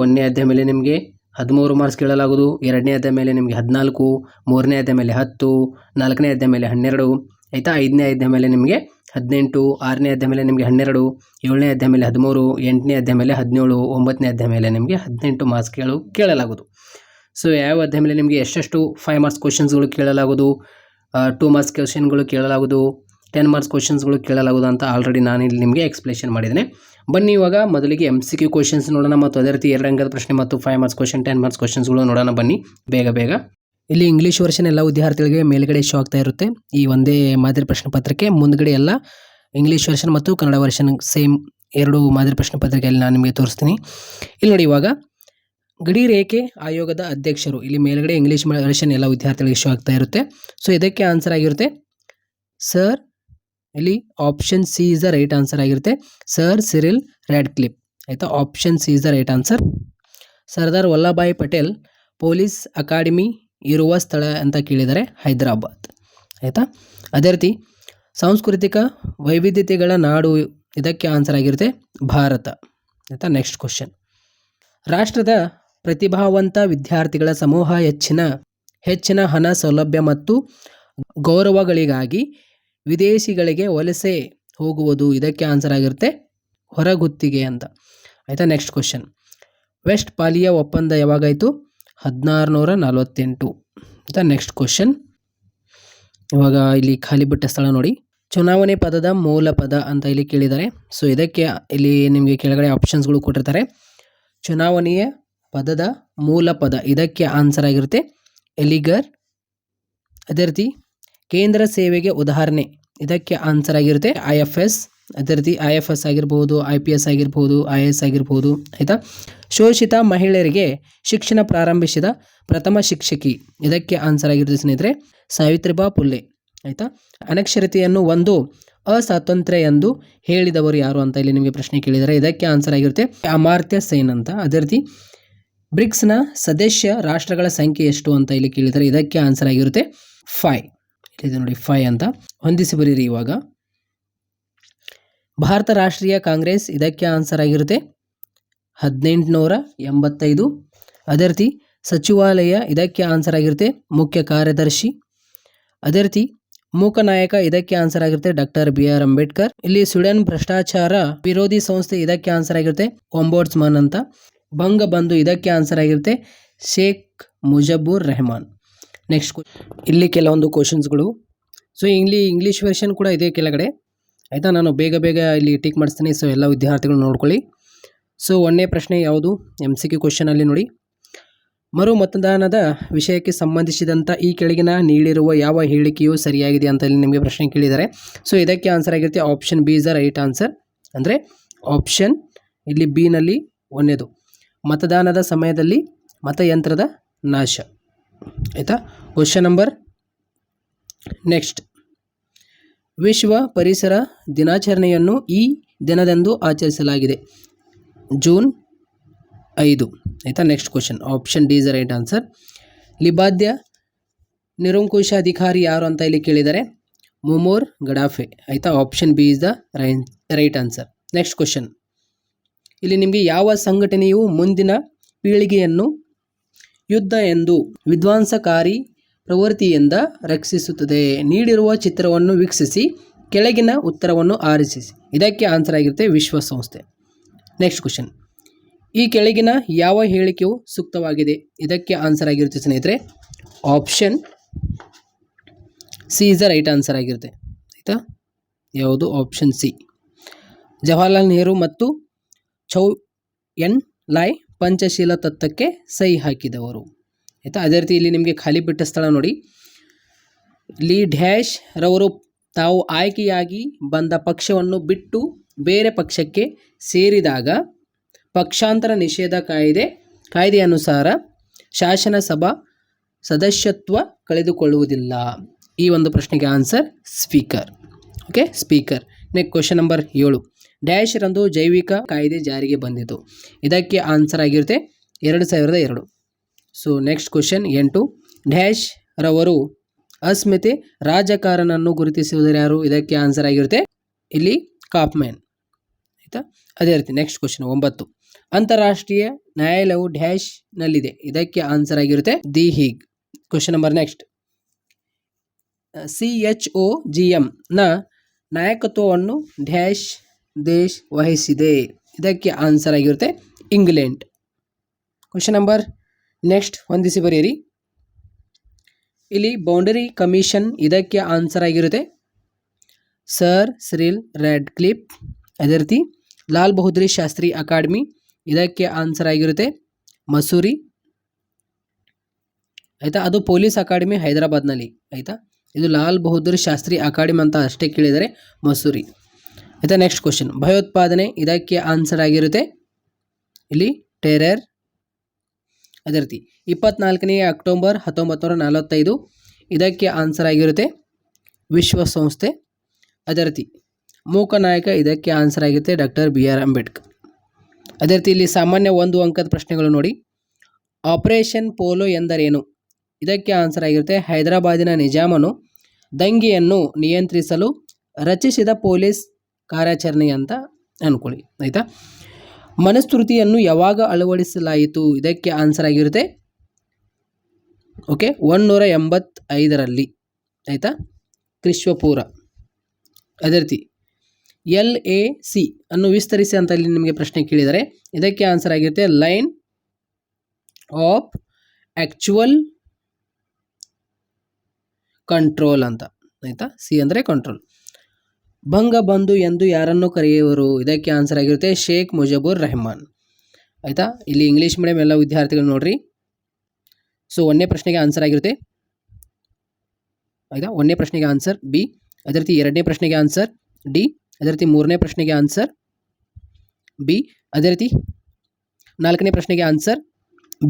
1ನೇ ಅಧ್ಯಾಯ ಮೇಲೆ ನಿಮಗೆ 13 ಮಾರ್ಕ್ಸ್ ಕೇಳಲಾಗೋದು, 2ನೇ ಅಧ್ಯಾಯ ಮೇಲೆ ನಿಮಗೆ 14, 3ನೇ ಅಧ್ಯಾಯ ಮೇಲೆ 10, 4ನೇ ಅಧ್ಯಾಯ ಮೇಲೆ 12, ಆಯಿತಾ. 5ನೇ ಅಧ್ಯಾಯ ಮೇಲೆ ನಿಮಗೆ 18, 6ನೇ ಅಧ್ಯಾಯ ಮೇಲೆ ನಿಮಗೆ 12, 7ನೇ ಅಧ್ಯಾಯ ಮೇಲೆ 13, 8ನೇ ಅಧ್ಯಾಯ ಮೇಲೆ 17, 9ನೇ ಅಧ್ಯಾಯ ಮೇಲೆ ನಿಮಗೆ 18 ಮಾರ್ಕ್ಸ್ ಕೇಳಲಾಗೋದು. ಸೊ ಯಾವ ಅಧ್ಯಾಯ ಮೇಲೆ ನಿಮಗೆ ಎಷ್ಟೆಷ್ಟು 5 ಮಾರ್ಕ್ಸ್ ಕ್ವಶನ್ಸ್ಗಳು ಕೇಳಲಾಗೋದು, 2 ಮಾರ್ಕ್ಸ್ ಕ್ವಶನ್ಗಳು ಕೇಳಲಾಗೋದು, 10 ಮಾರ್ಕ್ಸ್ ಕ್ವಶನ್ಸ್ಗಳು ಕೇಳಲಾಗೋದು ಅಂತ ಆಲ್ರೆಡಿ ನಾನು ಇಲ್ಲಿ ನಿಮಗೆ ಎಕ್ಸ್ಪ್ಲೇಷನ್ ಮಾಡಿದ್ದೇನೆ. ಬನ್ನಿ ಇವಾಗ ಮೊದಲಿಗೆ MCQ ಕ್ವಶನ್ಸ್ ನೋಡೋಣ, ಮತ್ತು ಅದೇ ರೀತಿ 2 ಅಂಕದ ಪ್ರಶ್ನೆ ಮತ್ತು 5 ಮಾರ್ಕ್ಸ್ ಕ್ವಶನ್, 10 ಮಾರ್ಕ್ಸ್ ಕ್ವಶನ್ಸ್ಗಳು ನೋಡೋಣ ಬನ್ನಿ ಬೇಗ. ಇಲ್ಲಿ ಇಂಗ್ಲೀಷ್ ವರ್ಷನ್ ಎಲ್ಲ ವಿದ್ಯಾರ್ಥಿಗಳಿಗೆ ಮೇಲ್ಗಡೆ ಶೋ ಆಗ್ತಾ ಇರುತ್ತೆ ಈ ಒಂದೇ ಮಾದರಿ ಪ್ರಶ್ನೆ ಪತ್ರಿಕೆ. ಮುಂದ್ಗಡೆ ಎಲ್ಲ ಇಂಗ್ಲೀಷ್ ವರ್ಷನ್ ಮತ್ತು ಕನ್ನಡ ವರ್ಷನ್ ಸೇಮ್ 2 ಮಾದರಿ ಪ್ರಶ್ನೆ ಪತ್ರಿಕೆಯಲ್ಲಿ ನಾನು ನಿಮಗೆ ತೋರಿಸ್ತೀನಿ. ಇಲ್ಲಿ ನೋಡಿ, ಇವಾಗ ಗಡಿ ರೇಖೆ ಆಯೋಗದ ಅಧ್ಯಕ್ಷರು, ಇಲ್ಲಿ ಮೇಲ್ಗಡೆ ಇಂಗ್ಲೀಷ್ ವರ್ಷನ್ ಎಲ್ಲ ವಿದ್ಯಾರ್ಥಿಗಳಿಗೆ ಶೋ ಆಗ್ತಾ ಇರುತ್ತೆ. ಸೊ ಇದಕ್ಕೆ ಆನ್ಸರ್ ಆಗಿರುತ್ತೆ ಸರ್, ಇಲ್ಲಿ option C is the right answer ಆಗಿರುತ್ತೆ, ಸರ್ ಸಿರಿಲ್ ರ್ಯಾಡ್ಕ್ಲಿಫ್, ಆಯಿತಾ. Option C is the right answer. Sardar Vallabhbhai Patel police academy ಇರುವ ಸ್ಥಳ ಅಂತ ಕೇಳಿದರೆ ಹೈದರಾಬಾದ್, ಆಯಿತಾ. ಅದೇ ರೀತಿ ಸಾಂಸ್ಕೃತಿಕ ವೈವಿಧ್ಯತೆಗಳ ನಾಡು, ಇದಕ್ಕೆ ಆನ್ಸರ್ ಆಗಿರುತ್ತೆ ಭಾರತ, ಆಯಿತಾ. ನೆಕ್ಸ್ಟ್ ಕ್ವಶನ್, ರಾಷ್ಟ್ರದ ಪ್ರತಿಭಾವಂತ ವಿದ್ಯಾರ್ಥಿಗಳ ಸಮೂಹ ಹೆಚ್ಚಿನ ಹಣ ಸೌಲಭ್ಯ ಮತ್ತು ಗೌರವಗಳಿಗಾಗಿ ವಿದೇಶಿಗಳಿಗೆ ವಲಸೆ ಹೋಗುವುದು, ಇದಕ್ಕೆ ಆನ್ಸರ್ ಆಗಿರುತ್ತೆ ಹೊರಗುತ್ತಿಗೆ ಅಂತ, ಆಯಿತಾ. ನೆಕ್ಸ್ಟ್ ಕ್ವಶನ್, ವೆಸ್ಟ್ ಪಾಲಿಯಾ ಒಪ್ಪಂದ ಯಾವಾಗಾಯಿತು? 1648, ಆಯಿತಾ. ನೆಕ್ಸ್ಟ್ ಕ್ವಶನ್, ಇವಾಗ ಇಲ್ಲಿ ಖಾಲಿ ಬಿಟ್ಟ ಸ್ಥಳ ನೋಡಿ, ಚುನಾವಣೆ ಪದದ ಮೂಲ ಪದ ಅಂತ ಇಲ್ಲಿ ಕೇಳಿದ್ದಾರೆ. ಸೊ ಇದಕ್ಕೆ ಇಲ್ಲಿ ನಿಮಗೆ ಕೆಳಗಡೆ ಆಪ್ಷನ್ಸ್ಗಳು ಕೊಟ್ಟಿರ್ತಾರೆ. ಚುನಾವಣೆಯ ಪದದ ಮೂಲ ಪದ, ಇದಕ್ಕೆ ಆನ್ಸರ್ ಆಗಿರುತ್ತೆ ಎಲಿಗರ್. ಅದೇ ರೀತಿ ಕೇಂದ್ರ ಸೇವೆಗೆ ಉದಾಹರಣೆ, ಇದಕ್ಕೆ ಆನ್ಸರ್ ಆಗಿರುತ್ತೆ IFS. ಅದೇ ರೀತಿ IFS ಆಗಿರ್ಬೋದು, IPS ಆಗಿರ್ಬೋದು, IAS ಆಗಿರ್ಬೋದು, ಆಯಿತಾ. ಶೋಷಿತ ಮಹಿಳೆಯರಿಗೆ ಶಿಕ್ಷಣ ಪ್ರಾರಂಭಿಸಿದ ಪ್ರಥಮ ಶಿಕ್ಷಕಿ, ಇದಕ್ಕೆ ಆನ್ಸರ್ ಆಗಿರುತ್ತೆ ಸ್ನೇಹಿತರೆ ಸಾವಿತ್ರಿಬಾ ಫುಲೆ, ಆಯಿತಾ. ಅನಕ್ಷರತೆಯನ್ನು ಒಂದು ಅಸ್ವಾತಂತ್ರ್ಯ ಎಂದು ಹೇಳಿದವರು ಯಾರು ಅಂತ ಇಲ್ಲಿ ನಿಮಗೆ ಪ್ರಶ್ನೆ ಕೇಳಿದರೆ, ಇದಕ್ಕೆ ಆನ್ಸರ್ ಆಗಿರುತ್ತೆ ಅಮಾರ್ತ್ಯ ಸೇನ್ ಅಂತ. ಅದೇ ರೀತಿ ಬ್ರಿಕ್ಸ್ನ ಸದಸ್ಯ ರಾಷ್ಟ್ರಗಳ ಸಂಖ್ಯೆ ಎಷ್ಟು ಅಂತ ಇಲ್ಲಿ ಕೇಳಿದರೆ, ಇದಕ್ಕೆ ಆನ್ಸರ್ ಆಗಿರುತ್ತೆ 5, ಇದೆ ನೋಡಿ 5 ಅಂತ. ಹೊಂದಿಸಿ ಬರೀರಿ ಇವಾಗ. ಭಾರತ ರಾಷ್ಟ್ರೀಯ ಕಾಂಗ್ರೆಸ್, ಇದಕ್ಕೆ ಆನ್ಸರ್ ಆಗಿರುತ್ತೆ 1885. ಅದೇ ರೀತಿ ಸಚಿವಾಲಯ, ಇದಕ್ಕೆ ಆನ್ಸರ್ ಆಗಿರುತ್ತೆ ಮುಖ್ಯ ಕಾರ್ಯದರ್ಶಿ. ಅದೇ ರೀತಿ ಮೂಕನಾಯಕ, ಇದಕ್ಕೆ ಆನ್ಸರ್ ಆಗಿರುತ್ತೆ ಡಾಕ್ಟರ್ BR ಅಂಬೇಡ್ಕರ್. ಇಲ್ಲಿ ಸ್ವೀಡನ್ ಭ್ರಷ್ಟಾಚಾರ ವಿರೋಧಿ ಸಂಸ್ಥೆ, ಇದಕ್ಕೆ ಆನ್ಸರ್ ಆಗಿರುತ್ತೆ ಒಂಬೋಡ್ಸ್ಮನ್ ಅಂತ. ಬಂಗಬಂಧು, ಇದಕ್ಕೆ ಆನ್ಸರ್ ಆಗಿರುತ್ತೆ ಶೇಖ್ ಮುಜಬುರ್ ರೆಹಮಾನ್. ನೆಕ್ಸ್ಟ್ ಇಲ್ಲಿ ಕೆಲವೊಂದು ಕ್ವಶನ್ಸ್ಗಳು. ಸೊ ಇಂಗ್ಲೀಷ್ ವರ್ಷನ್ ಕೂಡ ಇದೆ ಕೆಳಗಡೆ, ಆಯಿತಾ. ನಾನು ಬೇಗ ಇಲ್ಲಿ ಟಿಕ್ ಮಾಡಿಸ್ತೀನಿ, ಸೊ ಎಲ್ಲ ವಿದ್ಯಾರ್ಥಿಗಳು ನೋಡ್ಕೊಳ್ಳಿ. ಸೊ 1ನೇ ಪ್ರಶ್ನೆ ಯಾವುದು? MCQ ಕ್ವಶನಲ್ಲಿ ನೋಡಿ, ಮರು ಮತದಾನದ ವಿಷಯಕ್ಕೆ ಸಂಬಂಧಿಸಿದಂಥ ಈ ಕೆಳಗಿನ ನೀಡಿರುವ ಯಾವ ಹೇಳಿಕೆಯು ಸರಿಯಾಗಿದೆ ಅಂತ ಇಲ್ಲಿ ನಿಮಗೆ ಪ್ರಶ್ನೆ ಕೇಳಿದ್ದಾರೆ. ಸೊ ಇದಕ್ಕೆ ಆನ್ಸರ್ ಆಗಿರುತ್ತೆ option B is the right answer. ಅಂದರೆ ಆಪ್ಷನ್ ಇಲ್ಲಿ ಬಿ ನಲ್ಲಿ 1ನೇದು, ಮತದಾನದ ಸಮಯದಲ್ಲಿ ಮತಯಂತ್ರದ ನಾಶ, ಆಯಿತಾ. ಕ್ವಶನ್ ನಂಬರ್ ನೆಕ್ಸ್ಟ್, ವಿಶ್ವ ಪರಿಸರ ದಿನಾಚರಣೆಯನ್ನು ಈ ದಿನದಂದು ಆಚರಿಸಲಾಗಿದೆ ಜೂನ್ 5, ಆಯಿತಾ. Next question, option D is the right answer. ಲಿಬಾದ್ಯ ನಿರಂಕುಶ ಅಧಿಕಾರಿ ಯಾರು ಅಂತ ಇಲ್ಲಿ ಕೇಳಿದ್ದಾರೆ, ಮುಮೋರ್ ಗಡಾಫೆ, ಆಯಿತಾ. Option B is the right answer. Next question, ಇಲ್ಲಿ ನಿಮಗೆ ಯಾವ ಸಂಘಟನೆಯು ಮುಂದಿನ ಪೀಳಿಗೆಯನ್ನು ಯುದ್ಧ ಎಂದು ವಿಧ್ವಂಸಕಾರಿ ಪ್ರವೃತ್ತಿಯಿಂದ ರಕ್ಷಿಸುತ್ತದೆ? ನೀಡಿರುವ ಚಿತ್ರವನ್ನು ವೀಕ್ಷಿಸಿ ಕೆಳಗಿನ ಉತ್ತರವನ್ನು ಆರಿಸಿ, ಇದಕ್ಕೆ ಆನ್ಸರ್ ಆಗಿರುತ್ತೆ ವಿಶ್ವಸಂಸ್ಥೆ. ನೆಕ್ಸ್ಟ್ ಕ್ವಶನ್, ಈ ಕೆಳಗಿನ ಯಾವ ಹೇಳಿಕೆಯು ಸೂಕ್ತವಾಗಿದೆ? ಇದಕ್ಕೆ ಆನ್ಸರ್ ಆಗಿರುತ್ತೆ ಸ್ನೇಹಿತರೆ option C is the right answer ಆಗಿರುತ್ತೆ, ಆಯಿತಾ. ಯಾವುದು? Option C. ಜವಾಹರ್ಲಾಲ್ ನೆಹರು ಮತ್ತು ಚೌ ಎನ್ ಲಾಯ್ ಪಂಚಶೀಲ ತತ್ವಕ್ಕೆ ಸಹಿ ಹಾಕಿದವರು, ಆಯಿತಾ. ಅದೇ ರೀತಿ ಇಲ್ಲಿ ನಿಮಗೆ ಖಾಲಿ ಬಿಟ್ಟ ಸ್ಥಳ ನೋಡಿ, ಲೀ ಡ್ಯಾಶ್ ರವರು ತಾವು ಆಯ್ಕೆಯಾಗಿ ಬಂದ ಪಕ್ಷವನ್ನು ಬಿಟ್ಟು ಬೇರೆ ಪಕ್ಷಕ್ಕೆ ಸೇರಿದಾಗ ಪಕ್ಷಾಂತರ ನಿಷೇಧ ಕಾಯ್ದೆ ಅನುಸಾರ ಶಾಸನಸಭಾ ಸದಸ್ಯತ್ವ ಕಳೆದುಕೊಳ್ಳುವುದಿಲ್ಲ. ಈ ಒಂದು ಪ್ರಶ್ನೆಗೆ answer speaker, okay, speaker. Next question number 7, dash ರಂದು ಜೈವಿಕ ಕಾಯ್ದೆ ಜಾರಿಗೆ ಬಂದಿತು. ಇದಕ್ಕೆ ಆನ್ಸರ್ ಆಗಿರುತ್ತೆ 2002. So next question 8. ಡ್ಯಾಶ್ ರವರು ಅಸ್ಮಿತೆ ರಾಜಕಾರಣನ್ನು ಗುರುತಿಸುವುದರ ಯಾರು? ಇದಕ್ಕೆ ಆನ್ಸರ್ ಆಗಿರುತ್ತೆ ಇಲ್ಲಿ ಕಾಫ್ಮ್ಯಾನ್. ಆಯಿತಾ. ಅದೇ ರೀತಿ ನೆಕ್ಸ್ಟ್ ಕ್ವಶನ್ 9. ಅಂತಾರಾಷ್ಟ್ರೀಯ ನ್ಯಾಯಾಲಯವು ಡ್ಯಾಶ್ ನಲ್ಲಿದೆ. ಇದಕ್ಕೆ ಆನ್ಸರ್ ಆಗಿರುತ್ತೆ ದಿ ಹೀಗ್. Question number next. CHOGM ನ ನಾಯಕತ್ವವನ್ನು ಡ್ಯಾಶ್ ದೇಶ ವಹಿಸಿದೆ. ಇದಕ್ಕೆ ಆನ್ಸರ್ ಆಗಿರುತ್ತೆ ಇಂಗ್ಲೆಂಡ್. ಕ್ವಶನ್ ನಂಬರ್ ನೆಕ್ಸ್ಟ್ ಹೊಂದಿಸಿ ಬರೆಯಿರಿ. ಇಲ್ಲಿ ಬೌಂಡರಿ ಕಮಿಷನ್ ಇದಕ್ಕೆ ಆನ್ಸರ್ ಆಗಿರುತ್ತೆ ಸರ್ ಸಿರಿಲ್ ರ್ಯಾಡ್ಕ್ಲಿಫ್. ಅದೇ ರೀತಿ ಲಾಲ್ ಬಹದ್ದೂರ್ ಶಾಸ್ತ್ರಿ ಅಕಾಡೆಮಿ ಇದಕ್ಕೆ ಆನ್ಸರ್ ಆಗಿರುತ್ತೆ ಮಸೂರಿ. ಆಯಿತಾ. ಅದು ಪೊಲೀಸ್ ಅಕಾಡೆಮಿ ಹೈದರಾಬಾದ್ನಲ್ಲಿ. ಆಯಿತಾ. ಇದು ಲಾಲ್ ಬಹದ್ದೂರ್ ಶಾಸ್ತ್ರಿ ಅಕಾಡೆಮಿ ಅಂತ ಅಷ್ಟೇ ಕೇಳಿದರೆ ಮಸೂರಿ. ಆಯಿತಾ. Next question. ಭಯೋತ್ಪಾದನೆ ಇದಕ್ಕೆ ಆನ್ಸರ್ ಆಗಿರುತ್ತೆ ಇಲ್ಲಿ ಟೆರರ್. ಅದೇ ರೀತಿ 24 ಅಕ್ಟೋಬರ್ 1945 ಇದಕ್ಕೆ ಆನ್ಸರ್ ಆಗಿರುತ್ತೆ ವಿಶ್ವಸಂಸ್ಥೆ. ಅದೇ ರೀತಿ ಮೂಕನಾಯಕ ಇದಕ್ಕೆ ಆನ್ಸರ್ ಆಗಿರುತ್ತೆ ಡಾಕ್ಟರ್ BR ಅಂಬೇಡ್ಕರ್. ಅದೇ ರೀತಿ ಇಲ್ಲಿ ಸಾಮಾನ್ಯ 1 ಅಂಕದ ಪ್ರಶ್ನೆಗಳು ನೋಡಿ. ಆಪರೇಷನ್ ಪೋಲೋ ಎಂದರೇನು? ಇದಕ್ಕೆ ಆನ್ಸರ್ ಆಗಿರುತ್ತೆ ಹೈದರಾಬಾದಿನ ನಿಜಾಮನು ದಂಗೆಯನ್ನು ನಿಯಂತ್ರಿಸಲು ರಚಿಸಿದ ಪೊಲೀಸ್ ಕಾರ್ಯಾಚರಣೆ ಅಂತ ಅಂದ್ಕೊಳ್ಳಿ. ಆಯಿತಾ. ಮನುಸ್ಮೃತಿಯನ್ನು ಯಾವಾಗ ಅಳವಡಿಸಲಾಯಿತು? ಇದಕ್ಕೆ ಆನ್ಸರ್ ಆಗಿರುತ್ತೆ 185ರಲ್ಲಿ. ಆಯಿತಾ. ಕ್ರಿಶ್ವಪೂರ. ಅದೇ ರೀತಿ LAC ಅನ್ನು ವಿಸ್ತರಿಸಿ ಅಂತ ಇಲ್ಲಿ ನಿಮಗೆ ಪ್ರಶ್ನೆ ಕೇಳಿದರೆ ಇದಕ್ಕೆ ಆನ್ಸರ್ ಆಗಿರುತ್ತೆ ಲೈನ್ ಆಫ್ ಆ್ಯಕ್ಚುವಲ್ ಕಂಟ್ರೋಲ್ ಅಂತ. ಆಯಿತಾ. C ಅಂದರೆ ಕಂಟ್ರೋಲ್. ಬಂಗಬಂಧು ಎಂದು ಯಾರನ್ನು ಕರೆಯುವರು? ಇದಕ್ಕೆ ಆನ್ಸರ್ ಆಗಿರುತ್ತೆ ಶೇಖ್ ಮುಜಿಬುರ್ ರೆಹಮಾನ್. ಆಯಿತಾ. ಇಲ್ಲಿ ಇಂಗ್ಲೀಷ್ ಮೀಡಿಯಂ ಎಲ್ಲ ವಿದ್ಯಾರ್ಥಿಗಳು ನೋಡ್ರಿ. ಸೊ 1ನೇ ಪ್ರಶ್ನೆಗೆ ಆನ್ಸರ್ ಆಗಿರುತ್ತೆ. ಆಯಿತಾ. 1ನೇ ಪ್ರಶ್ನೆಗೆ ಆನ್ಸರ್ B. ಅದೇ ರೀತಿ 2ನೇ ಪ್ರಶ್ನೆಗೆ ಆನ್ಸರ್ D. ಅದೇ ರೀತಿ 3ನೇ ಪ್ರಶ್ನೆಗೆ ಆನ್ಸರ್ B. ಅದೇ ರೀತಿ 4ನೇ ಪ್ರಶ್ನೆಗೆ ಆನ್ಸರ್